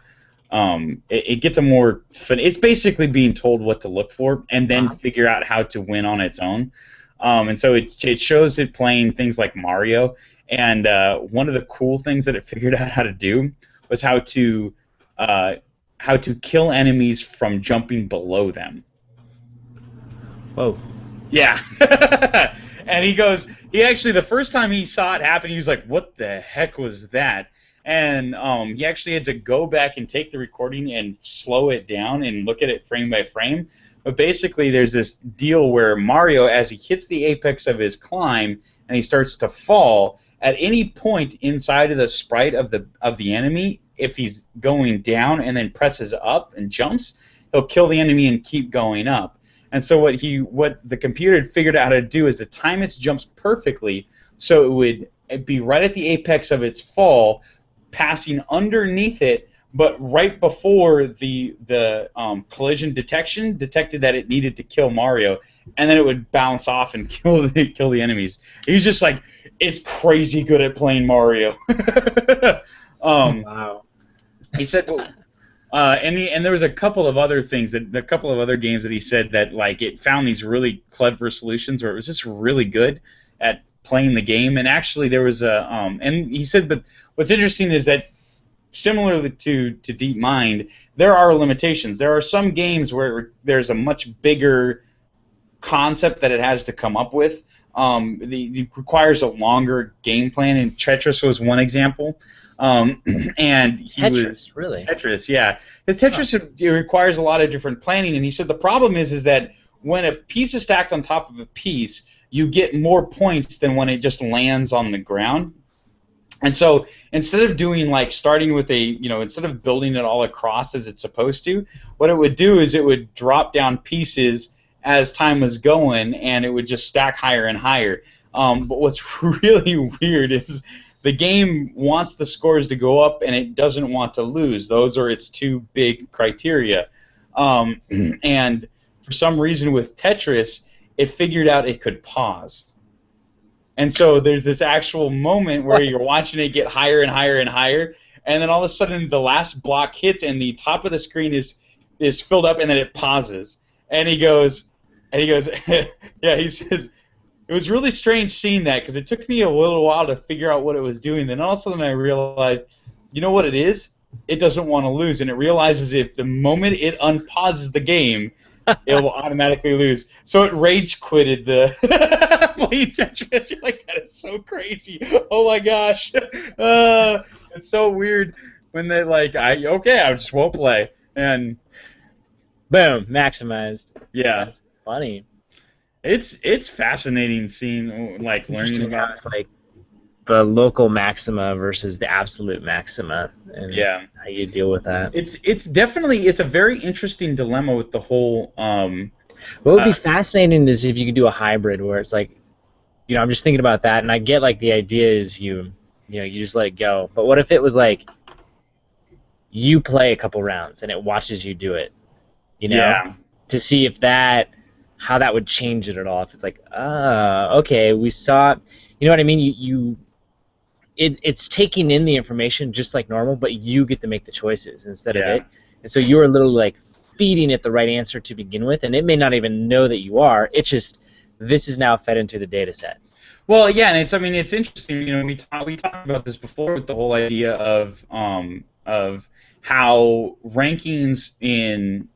it gets a more it's basically being told what to look for and then figure out how to win on its own. And so it shows it playing things like Mario, and one of the cool things that it figured out how to do was how to kill enemies from jumping below them. Whoa. Yeah. And he actually, the first time he saw it happen, he was like, what the heck was that? And he actually had to go back and take the recording and slow it down and look at it frame by frame. But basically, there's this deal where Mario, as he hits the apex of his climb and he starts to fall, at any point inside of the sprite of the enemy, if he's going down and then presses up and jumps, he'll kill the enemy and keep going up. And so what the computer had figured out how to do is to time its jumps perfectly, so it would be right at the apex of its fall, passing underneath it, but right before the collision detection detected that it needed to kill Mario, and then it would bounce off and kill the enemies. He's just like, it's crazy good at playing Mario. Wow. He said, and there was a couple of other things a couple of other games that he said that like it found these really clever solutions where it was just really good at playing the game. And actually there was and he said, but what's interesting is that similarly to DeepMind, there are limitations. There are some games where there's a much bigger concept that it has to come up with. It requires a longer game plan, and Tetris was one example. And Tetris, really? Tetris, yeah. Because Tetris it requires a lot of different planning, and he said the problem is that when a piece is stacked on top of a piece, you get more points than when it just lands on the ground. And so instead of doing like starting with instead of building it all across as it's supposed to, what it would do is it would drop down pieces as time was going, and it would just stack higher and higher. But what's really weird is the game wants the scores to go up, and it doesn't want to lose. Those are its two big criteria. And for some reason with Tetris, it figured out it could pause. And so there's this actual moment where you're watching it get higher and higher and higher, and then all of a sudden the last block hits, and the top of the screen is is filled up, and then it pauses, and he goes, yeah, he says. It was really strange seeing that because it took me a little while to figure out what it was doing. Then all of a sudden I realized, you know what it is? It doesn't want to lose, and it realizes if the moment it unpauses the game, it will automatically lose. So it rage quitted the playing Tetris. You're like, that is so crazy. Oh my gosh, it's so weird when they like, I just won't play, and boom, maximized. yeah, That's funny. it's fascinating seeing like learning about it's like the local maxima versus the absolute maxima, and yeah. how you deal with that. It's definitely a very interesting dilemma with the whole. What would be fascinating is if you could do a hybrid where it's like, I'm just thinking about that, and I get like the idea is you just let it go. But what if it was like you play a couple rounds and it watches you do it, Yeah. to see if how that would change it at all. If it's like, okay, we saw, you know what I mean? It's taking in the information just like normal, but you get to make the choices instead of it. And so you're literally like feeding it the right answer to begin with, and it may not even know that you are. It's just this is now fed into the data set. Well, yeah, and it's interesting. We talked about this before with the whole idea of how rankings in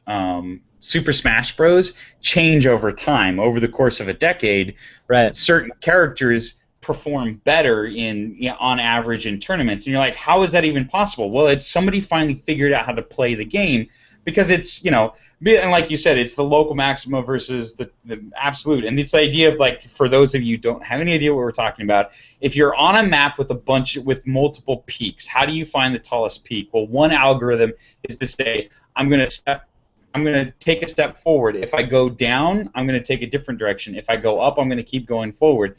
Super Smash Bros. Change over time. Over the course of a decade, right? Certain characters perform better on average in tournaments, and you're like, how is that even possible? Well, it's somebody finally figured out how to play the game, because it's and like you said, it's the local maxima versus the absolute, and it's the idea of like, for those of you who don't have any idea what we're talking about, if you're on a map with multiple peaks, how do you find the tallest peak? Well, one algorithm is to say, I'm going to take a step forward. If I go down, I'm going to take a different direction. If I go up, I'm going to keep going forward.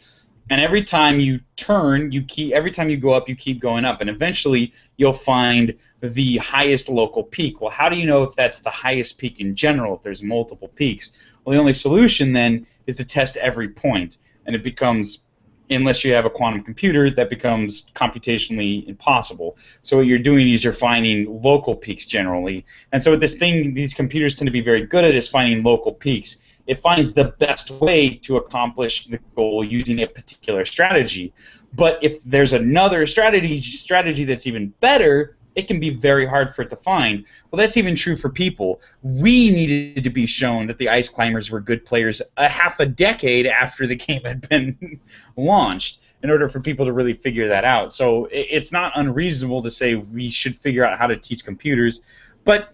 And every time you turn, every time you go up, you keep going up, and eventually you'll find the highest local peak. Well, how do you know if that's the highest peak in general, if there's multiple peaks? Well, the only solution then is to test every point, and it becomes, unless you have a quantum computer, that becomes computationally impossible. So what you're doing is you're finding local peaks generally. And so these computers tend to be very good at is finding local peaks. It finds the best way to accomplish the goal using a particular strategy. But if there's another strategy that's even better, it can be very hard for it to find. Well, that's even true for people. We needed to be shown that the Ice Climbers were good players half a decade after the game had been launched in order for people to really figure that out. So it's not unreasonable to say we should figure out how to teach computers. But,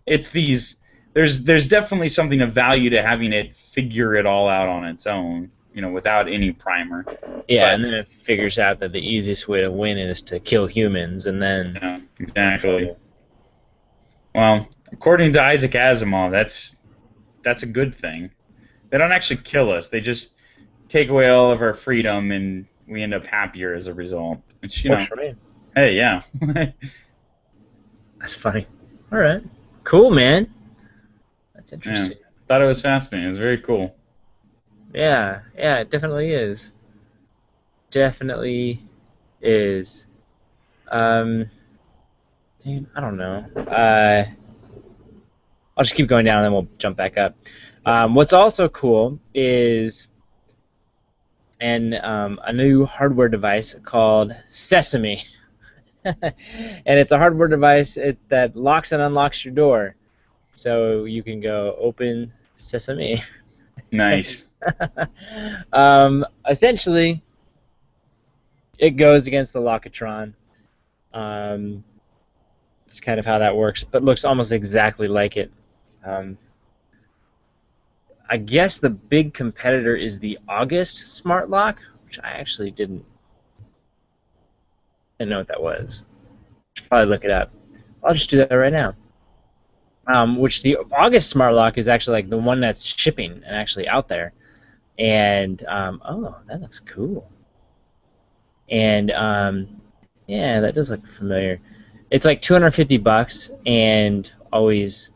it's these... There's definitely something of value to having it figure it all out on its own, without any primer. Yeah, and then it figures out that the easiest way to win is to kill humans, and then... Yeah, exactly. Well, according to Isaac Asimov, that's a good thing. They don't actually kill us. They just take away all of our freedom, and we end up happier as a result. Which, hey, yeah. That's funny. All right. Cool, man. That's interesting. Yeah, thought it was fascinating. It was very cool. Yeah, it definitely is. Definitely is. Dude, I don't know. I'll just keep going down and then we'll jump back up. What's also cool is a new hardware device called Sesame. And it's a hardware device that locks and unlocks your door. So you can go open Sesame. Nice. Essentially, it goes against the Lockatron. It's kind of how that works, but looks almost exactly like it. I guess the big competitor is the August smart lock, which I actually didn't know what that was. Should probably look it up. I'll just do that right now. Which the August smart lock is actually like the one that's shipping and actually out there. And oh, that looks cool. And yeah, that does look familiar. It's like $250, and always,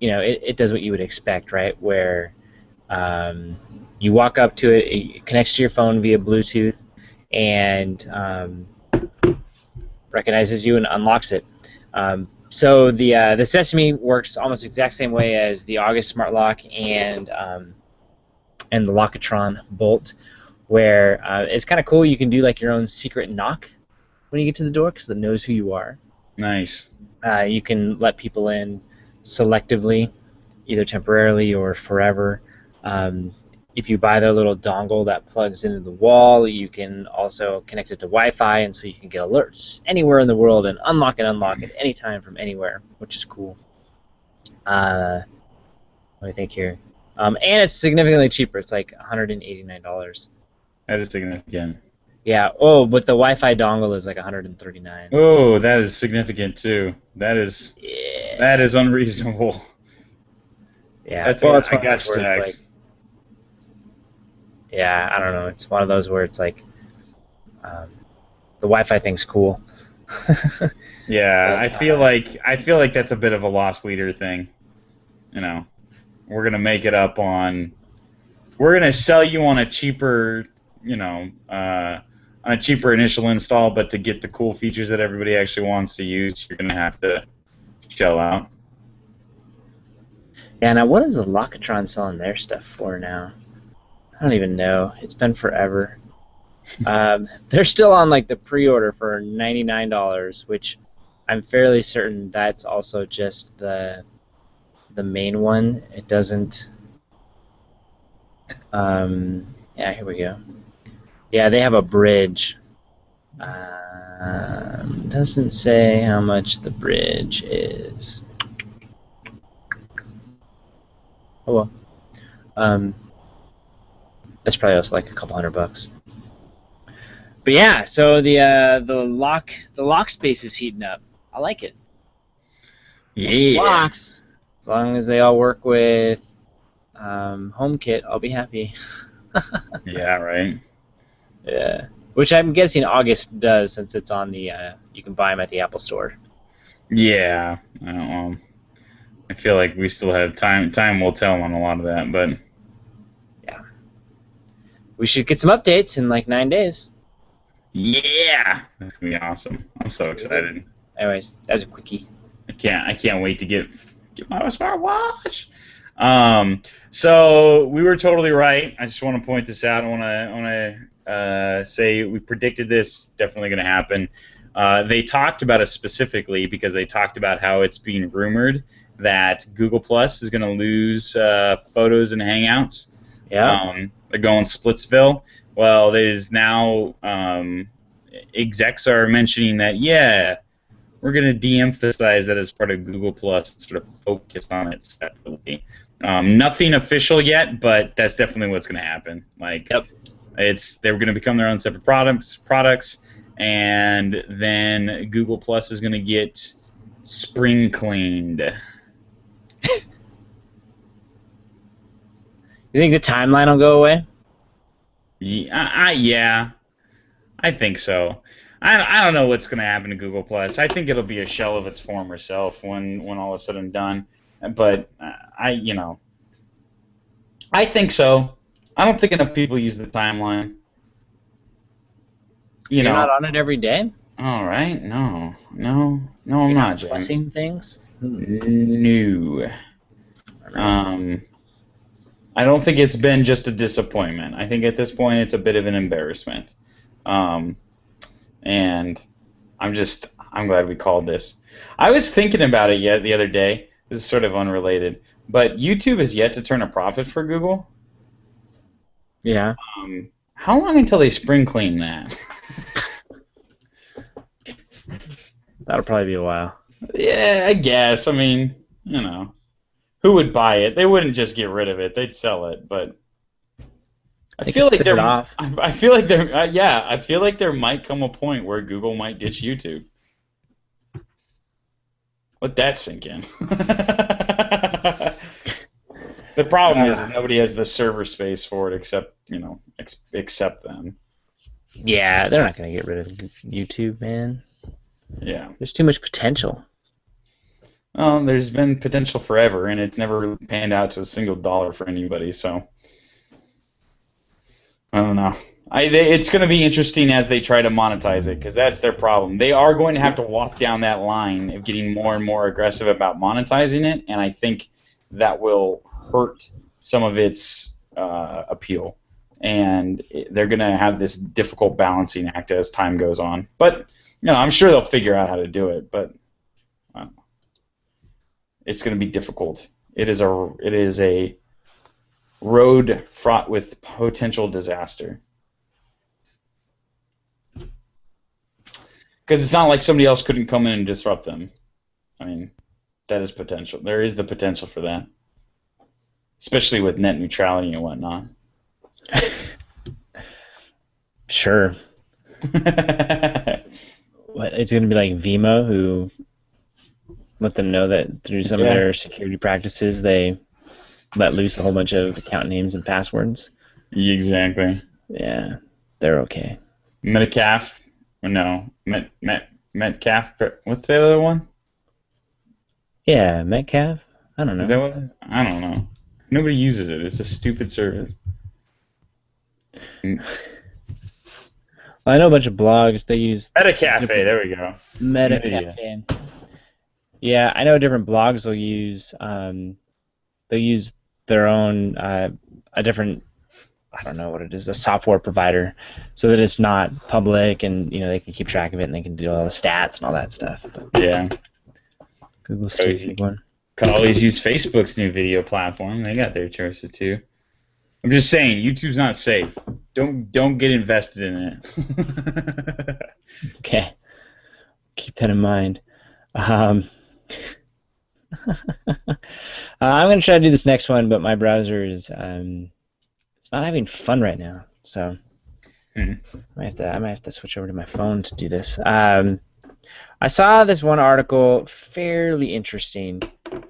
it does what you would expect, right? Where you walk up to it, it connects to your phone via Bluetooth, and recognizes you and unlocks it. So the Sesame works almost the exact same way as the August Smart Lock and the Lockatron Bolt, where it's kind of cool. You can do like your own secret knock when you get to the door because it knows who you are. Nice. You can let people in selectively, either temporarily or forever. If you buy their little dongle that plugs into the wall, you can also connect it to Wi-Fi, and so you can get alerts anywhere in the world and unlock and unlock at any time from anywhere, which is cool. Let me think here. And it's significantly cheaper. It's like $189. That is significant. Yeah. Oh, but the Wi-Fi dongle is like $139. Oh, that is significant too. That is unreasonable. Yeah. That's Well, it's I one of got those where tax. it's like, yeah, I don't know. It's one of those where it's like, the Wi-Fi thing's cool. Yeah, I feel like that's a bit of a lost leader thing. You know, we're gonna sell you on a cheaper, on a cheaper initial install, but to get the cool features that everybody actually wants to use, you're gonna have to shell out. Yeah. Now, what is the Lockatron selling their stuff for now? I don't even know. It's been forever. They're still on like the pre-order for $99, which I'm fairly certain that's also just the main one. It doesn't. Yeah, here we go. Yeah, they have a bridge. Doesn't say how much the bridge is. Oh well. That's probably also like a couple $100. But yeah, so the lock space is heating up. I like it. Yeah. Locks, as long as they all work with HomeKit, I'll be happy. Yeah, right. Yeah, which I'm guessing August does since it's on the. You can buy them at the Apple Store. Yeah. I feel like we still have time. Time will tell on a lot of that, but Yeah, we should get some updates in like 9 days. yeah, that's gonna be awesome. I'm so excited. Anyways, that's a quickie. I can't wait to get my smartwatch. So we were totally right. I just want to point this out. I want to say we predicted this. Definitely going to happen. They talked about it specifically because they talked about how it's being rumored that Google Plus is going to lose Photos and Hangouts. Yeah. They're going Splitsville. Well, there's now execs are mentioning that we're going to de-emphasize that as part of Google Plus and sort of focus on it separately. Nothing official yet, but that's definitely what's going to happen. Like, Yep. they're going to become their own separate products, and then Google Plus is going to get spring cleaned. You think the timeline will go away? Yeah, I think so. I don't know what's going to happen to Google Plus. I think it'll be a shell of its former self when all is said and done. But I think so. I don't think enough people use the timeline. You're not on it every day? All right. No, I'm not, James. Pressing things? No. I don't think it's been just a disappointment. I think at this point it's a bit of an embarrassment. And I'm glad we called this. I was thinking about it the other day. This is sort of unrelated, but YouTube has yet to turn a profit for Google. Yeah. How long until they spring clean that? That'll probably be a while. Yeah, I guess. I mean, who would buy it? They wouldn't just get rid of it; they'd sell it. But I feel like I feel like there might come a point where Google might ditch YouTube. Let that sink in. The problem is nobody has the server space for it except them. Yeah, they're not going to get rid of YouTube, man. Yeah. There's too much potential. Well, there's been potential forever, and it's never really panned out to a single dollar for anybody, so. I don't know. It's going to be interesting as they try to monetize it because that's their problem. They are going to have to walk down that line of getting more and more aggressive about monetizing it, and I think that will hurt some of its appeal. And they're going to have this difficult balancing act as time goes on. But I'm sure they'll figure out how to do it. But it's going to be difficult. It is a road fraught with potential disaster. Because it's not like somebody else couldn't come in and disrupt them. I mean, that is potential. There is the potential for that. Especially with net neutrality and whatnot. Sure. What, it's going to be like Vimo, who let them know that through some of their security practices, they let loose a whole bunch of account names and passwords. Exactly. Yeah, they're okay. Metcalf. No, Metcalf. What's the other one? Yeah, Metcalf. I don't know. Is that what? I don't know. Nobody uses it. It's a stupid service. Well, I know a bunch of blogs. They use MetaCafe. There we go. MetaCafe. Yeah, I know different blogs will use. They'll use their own a different. I don't know what it is, a software provider, so that it's not public, and they can keep track of it, and they can do all the stats and all that stuff. But yeah, Google's still a big one. Could always use Facebook's new video platform. They got their choices too. I'm just saying, YouTube's not safe. Don't get invested in it. Okay, keep that in mind. I'm gonna try to do this next one, but my browser is it's not having fun right now, so I might have to switch over to my phone to do this. I saw this one article, fairly interesting,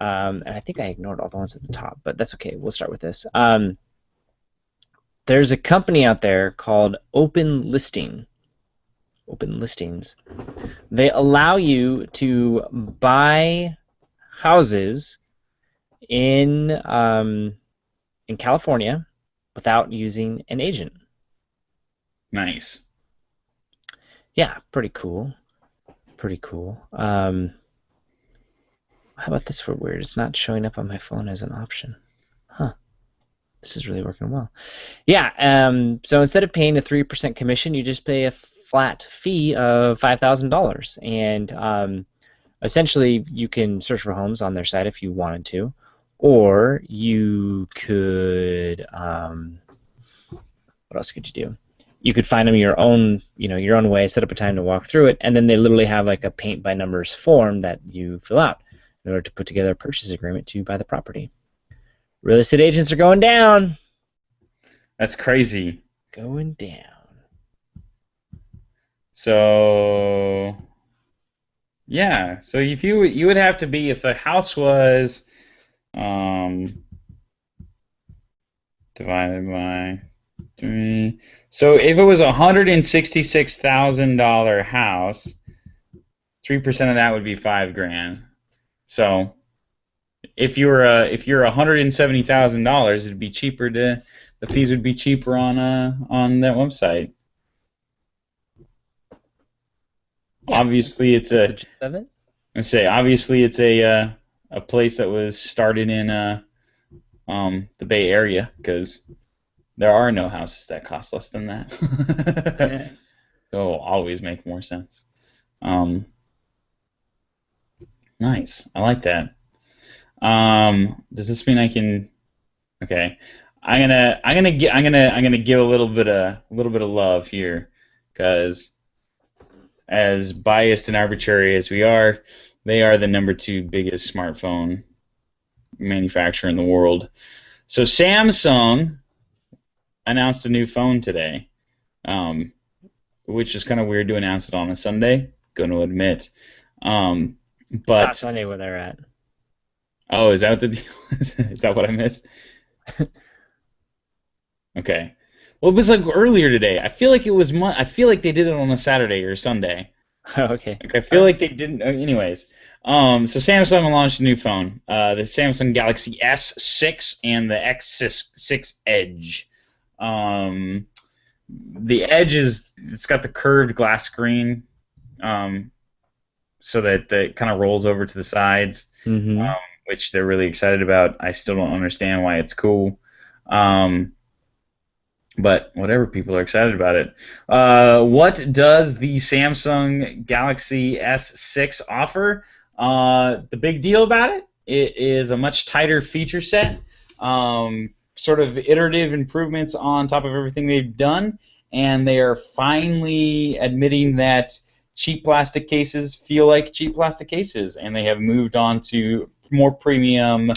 and I think I ignored all the ones at the top, but that's okay. We'll start with this. There's a company out there called Open Listings. They allow you to buy houses in California without using an agent. Nice. Yeah, pretty cool. Pretty cool. How about this for weird? It's not showing up on my phone as an option. Huh. This is really working well. Yeah, so instead of paying a 3% commission, you just pay a flat fee of $5,000. And essentially, you can search for homes on their site if you wanted to. Or you could, what else could you do? You could find them your own way, set up a time to walk through it, and then they literally have like a paint by numbers form that you fill out in order to put together a purchase agreement to buy the property. Real estate agents are going down. That's crazy. Going down. So, yeah. So if you would have to be, if the house was divided by 3. So if it was a $166,000 house, 3% of that would be $5,000. So if you're $170,000, it'd be cheaper the fees would be cheaper on that website. Yeah, obviously it's a place that was started in the Bay Area, because there are no houses that cost less than that. So it'll always make more sense. Nice. I like that. Does this mean I can? Okay. I'm gonna give a little bit of love here, because as biased and arbitrary as we are, they are the number 2 biggest smartphone manufacturer in the world. So Samsung announced a new phone today, which is kind of weird to announce it on a Sunday, gonna admit. But it's not Sunday where they're at. Oh, is that what the deal is? Is that what I missed? Okay. Well, it was like earlier today. I feel like I feel like they did it on a Saturday or Sunday. Okay. Like, I feel like they didn't. Anyways, so Samsung launched a new phone, the Samsung Galaxy S6 and the X6 Edge. The edge it's got the curved glass screen, um, so that it kind of rolls over to the sides, Mm-hmm. which they're really excited about. I still don't understand why it's cool. Um, but whatever, people are excited about it. What does the Samsung Galaxy S6 offer? The big deal about it, it is a much tighter feature set, sort of iterative improvements on top of everything they've done, and they are finally admitting that cheap plastic cases feel like cheap plastic cases, and they have moved on to more premium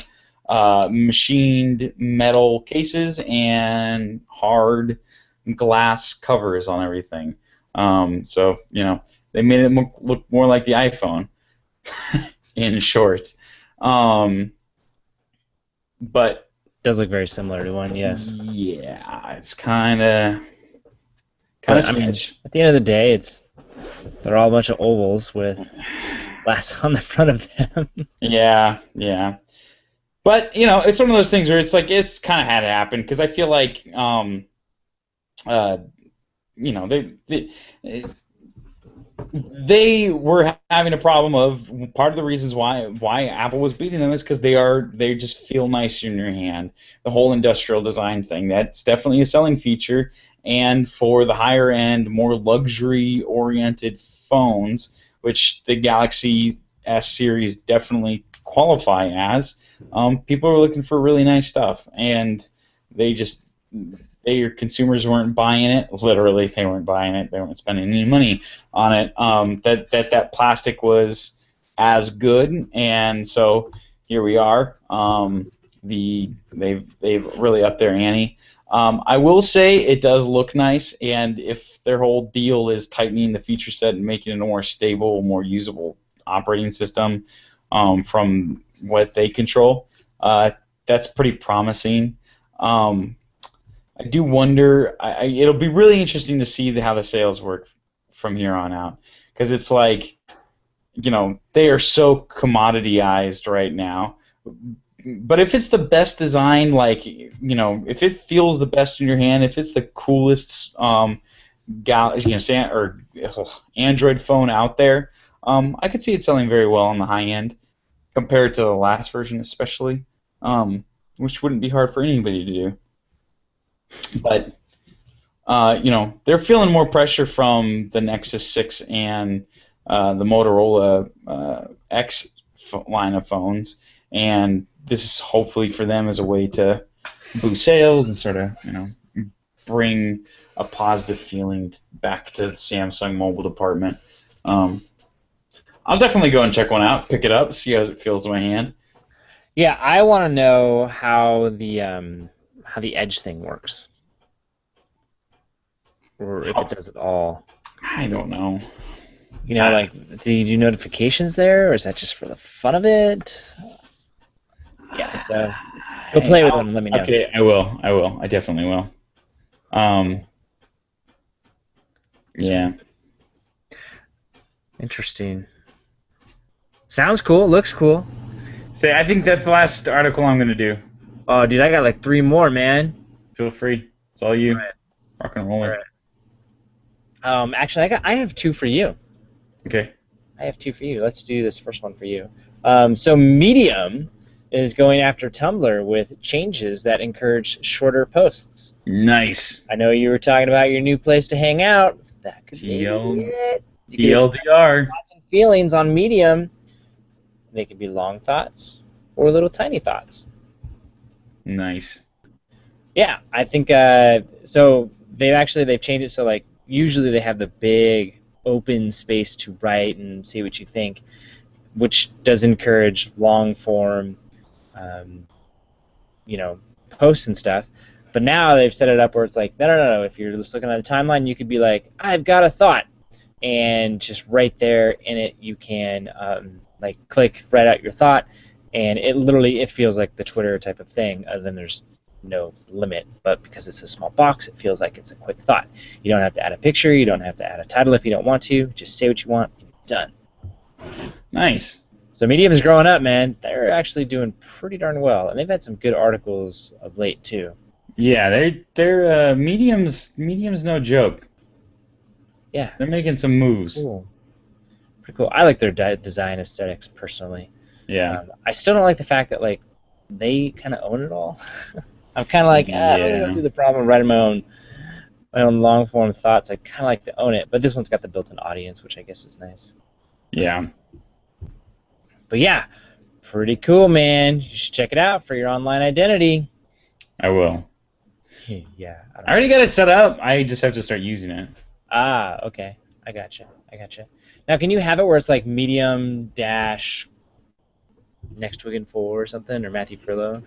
machined metal cases and hard glass covers on everything. So, they made it look more like the iPhone, in short. Um, but Does look very similar to one, yes. yeah, it's kind of But I mean, sketch. at the end of the day, they're all a bunch of ovals with glass on the front of them. Yeah, yeah. But it's one of those things where it's like it's kind of had to happen because I feel like uh, they were having a problem of part of the reasons why Apple was beating them is because they just feel nice in your hand. The whole industrial design thing, that's definitely a selling feature, and for the higher end, more luxury oriented phones, which the Galaxy S series definitely qualify as, people are looking for really nice stuff, and they just their consumers weren't buying it. Literally, they weren't buying it. They weren't spending any money on it. That plastic was as good, and so here we are. They've really upped their ante. I will say it does look nice, and if their whole deal is tightening the feature set and making it a more stable, more usable operating system from what they control, that's pretty promising. I do wonder. It'll be really interesting to see how the sales work from here on out, because it's like they are so commoditized right now. But if it's the best design, like if it feels the best in your hand, if it's the coolest Android phone out there, I could see it selling very well on the high end compared to the last version, especially, which wouldn't be hard for anybody to do. But they're feeling more pressure from the Nexus 6 and the Motorola X line of phones, and this is hopefully for them as a way to boost sales and sort of bring a positive feeling back to the Samsung mobile department. I'll definitely go and check one out, pick it up, see how it feels in my hand. Yeah, I want to know how the Edge thing works, or if it does it all. I don't know. Like, do you do notifications there, or is that just for the fun of it? Yeah, so go play with them and let me know. Okay, I will. I definitely will. Yeah. Interesting. Sounds cool. Looks cool. Say, I think that's the last article I'm gonna do. Oh, dude, I got like 3 more, man. Feel free. It's all you. All right. Rock and roll. All right. Actually, I have 2 for you. Okay. I have 2 for you. Let's do this first one for you. So Medium is going after Tumblr with changes that encourage shorter posts. Nice. I know you were talking about your new place to hang out. That could be it. You can TLDR. thoughts and feelings on Medium. They could be long thoughts or little tiny thoughts. Nice. Yeah, I think so. They've changed it so like usually they have the big open space to write and see what you think, which does encourage long form, posts and stuff. But now they've set it up where it's like no. If you're just looking at a timeline, you could be like, I've got a thought, and just right there in it you can click, write out your thought, and it feels like the Twitter type of thing, other than there's no limit, but because it's a small box, it feels like it's a quick thought. You don't have to add a picture, you don't have to add a title if you don't want to, just say what you want and you're done. Nice. So Medium is growing up, man. They're actually doing pretty darn well, and they've had some good articles of late too. Yeah, they're medium's no joke. Yeah, They're making some moves. cool. Pretty cool. I like their design aesthetics personally. Yeah. I still don't like the fact that like they kind of own it all. I'm kind of like, I'm gonna go Yeah. through the problem, writing my own long form thoughts. I kind of like to own it, but this one's got the built-in audience, which I guess is nice. Yeah. But yeah, pretty cool, man. You should check it out for your online identity. I will. Yeah. I already got it set up. I just have to start using it. Ah, okay. I gotcha. Now, can you have it where it's like medium dash next Wigan 4 or something, or Matthew Furlo? Let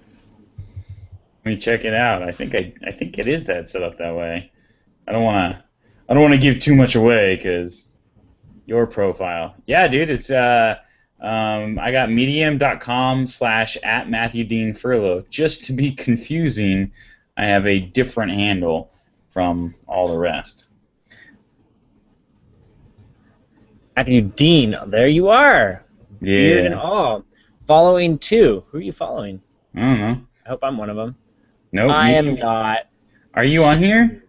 me check it out. I think it is that set up that way. I don't wanna give too much away because your profile. Yeah, dude, it's I got medium.com/@MatthewDeanFurlo. Just to be confusing, I have a different handle from all the rest. Matthew Dean, there you are. Beard and Yeah. all. Following two. Who are you following? I don't know. I hope I'm one of them. Nope. I am not. Are you on here?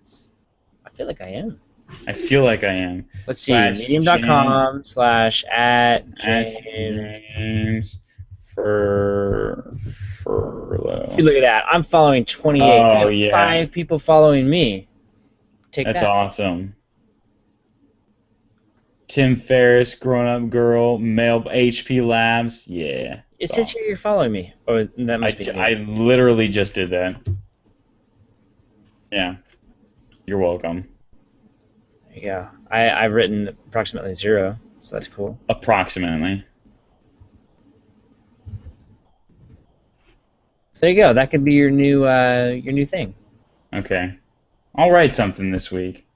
I feel like I am. I feel like I am. Let's see. Medium.com/@James. James Furlo. Look at that. I'm following 28. Oh, I have yeah. 5 people following me. Take That's that. awesome. Tim Ferriss, Grown Up Girl, Male HP Labs. Yeah. It says here you're following me. Oh, that must be me. I literally just did that. Yeah. You're welcome. There you go. I've written approximately 0, so that's cool. Approximately. So there you go. That could be your new thing. Okay. I'll write something this week.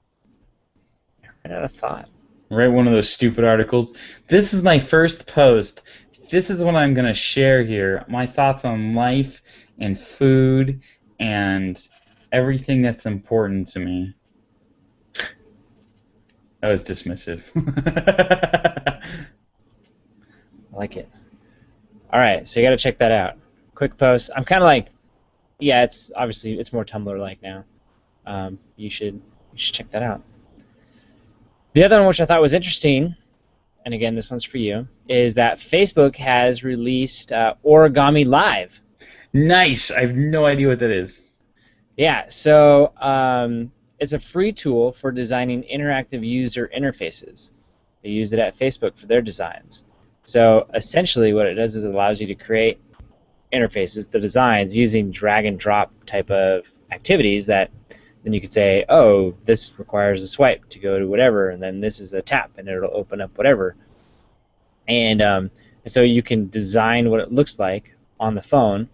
Right out of thought. Write one of those stupid articles. This is my first post. This is what I'm going to share here. My thoughts on life and food and everything that's important to me. That was dismissive. I like it. All right, so you got to check that out. Quick post. I'm kind of like, yeah, it's more Tumblr-like now. You should check that out. The other one, which I thought was interesting, and again, this one's for you, is that Facebook has released Origami Live. Nice. I have no idea what that is. Yeah, so it's a free tool for designing interactive user interfaces. They use it at Facebook for their designs. So essentially what it does is it allows you to create interfaces, the designs, using drag and drop type of activities that then you could say, oh, this requires a swipe to go to whatever, and then this is a tap, and it'll open up whatever. And so you can design what it looks like on the phone,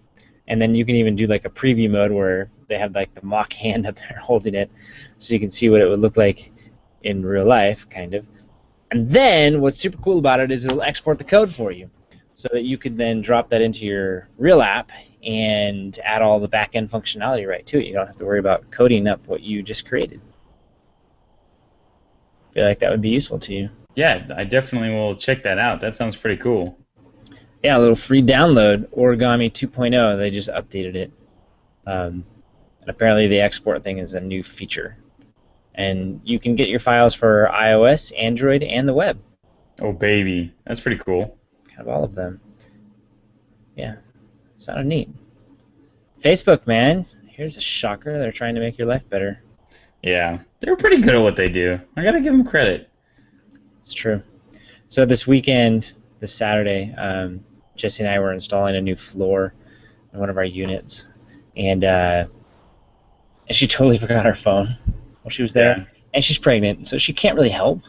and then you can even do like a preview mode where they have like the mock hand up there holding it, so you can see what it would look like in real life, kind of. And then what's super cool about it is it'll export the code for you, so that you could then drop that into your real app and add all the back-end functionality right to it. You don't have to worry about coding up what you just created. I feel like that would be useful to you. Yeah, I definitely will check that out. That sounds pretty cool. Yeah, a little free download, Origami 2.0. They just updated it. And apparently the export thing is a new feature. And you can get your files for iOS, Android, and the web. Oh, baby. That's pretty cool. Kind of all of them. Yeah. Sounded neat. Facebook, man. Here's a shocker. They're trying to make your life better. Yeah. They're pretty good at what they do. I gotta give them credit. It's true. So this weekend, this Saturday, Jesse and I were installing a new floor in one of our units. And she totally forgot her phone while she was there. Yeah. And she's pregnant, so she can't really help.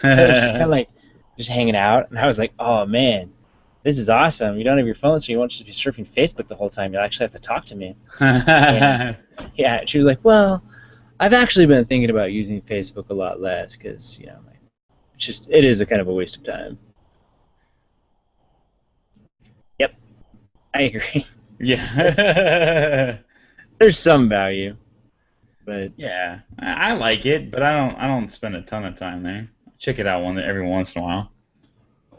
So she's kind of like just hanging out. And I was like, oh, man, this is awesome. You don't have your phone, so you won't just be surfing Facebook the whole time. You'll actually have to talk to me. And, yeah, she was like, well, I've actually been thinking about using Facebook a lot less because, you know, it is a kind of a waste of time. Yep, I agree. Yeah. There's some value, but Yeah, I like it, but I don't spend a ton of time there. Check it out every once in a while.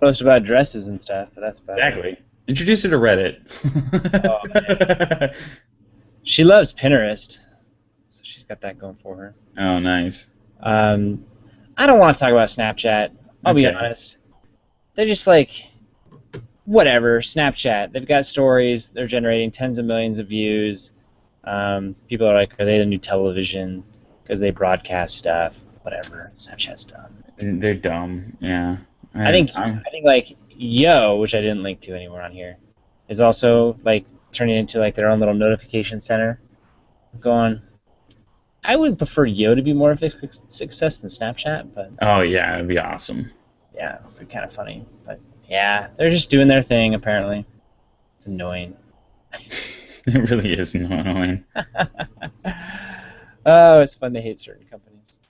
post about dresses and stuff. But that's about it. Exactly. Introduce her to Reddit. Oh, man. She loves Pinterest, so she's got that going for her. Oh, nice. I don't want to talk about Snapchat. I'll be Okay. honest. They're just like, whatever, Snapchat. They've got stories. They're generating tens of millions of views. People are like, are they the new television? Because they broadcast stuff. Whatever. Snapchat's dumb. They're dumb. Yeah. I think I'm, like Yo, which I didn't link to anywhere on here, is also like turning into like their own little notification center. I'm going. I would prefer Yo to be more of a success than Snapchat, but oh yeah, it'd be awesome. yeah, it'd be kind of funny. But yeah, they're just doing their thing apparently. It's annoying. It really is annoying. Oh, it's fun to hate certain companies.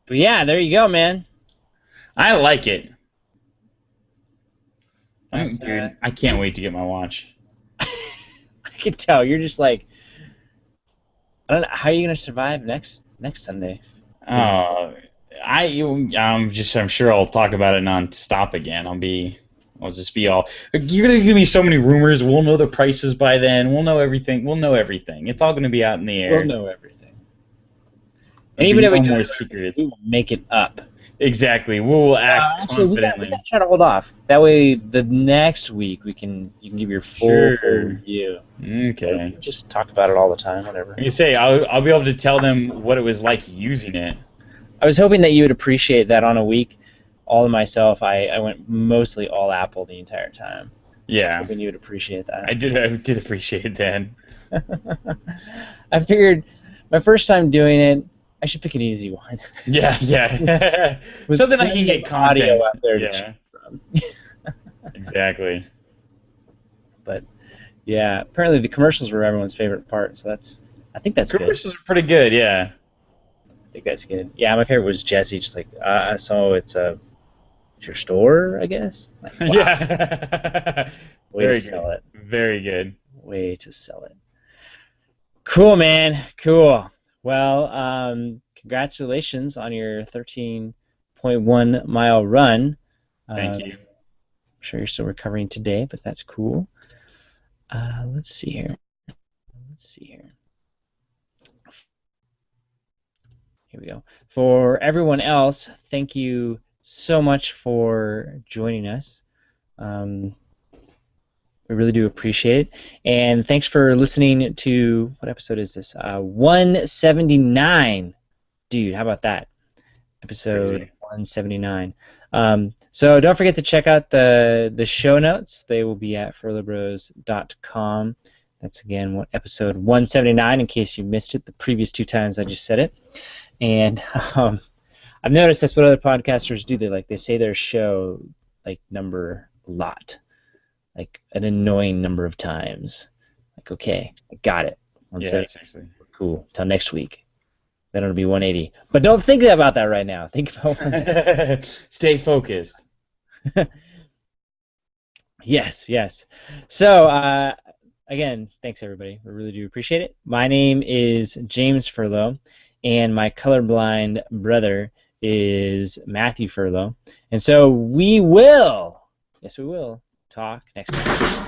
But yeah, there you go, man. I like it. That's, Dude, I can't wait to get my watch. I can tell you're just like, I don't know how are you gonna survive next Sunday. I'm sure I'll talk about it non-stop again. I'll just be all. You're gonna give me so many rumors. We'll know the prices by then. We'll know everything. It's all gonna be out in the air. We'll know everything. And even if we no do more it, secrets. we will make it up. Exactly. We will act Actually, we confidently. gotta try to hold off. That way, the next week you can give your full review. Okay. Just talk about it all the time, whatever. You say I'll be able to tell them what it was like using it. I was hoping that you would appreciate that on a week. All of myself, I went mostly all Apple the entire time. Yeah. I was hoping you would appreciate that. I did appreciate that. I figured my first time doing it, I should pick an easy one. Yeah. So then I can get content. Audio out there to Yeah. choose from. Exactly. But yeah, apparently the commercials were everyone's favorite part, so I think that's good. Commercials are pretty good, yeah. I think that's good. Yeah, my favorite was Jesse, just like, so it's your store, I guess? Like, wow. Yeah. Way to sell it. Very good. Way to sell it. Cool, man. Cool. Well, congratulations on your 13.1 mile run. Thank you. I'm sure you're still recovering today, but that's cool. Let's see here. Here we go. For everyone else, thank you so much for joining us. We really do appreciate it. And thanks for listening to, what episode is this? 179. Dude, how about that? Episode Crazy. 179. So don't forget to check out the show notes. They will be at furlobros.com. That's, again, episode 179, in case you missed it the previous two times I just said it. And I've noticed that's what other podcasters do. They say their show number a lot, like an annoying number of times. Like, okay, I got it. Yeah, seriously. Cool. Till next week. Then it'll be 180. But don't think about that right now. Think about Stay focused. Yes. So, again, thanks everybody. We really do appreciate it. My name is James Furlo, and my colorblind brother is Matthew Furlo. And so we will talk next time.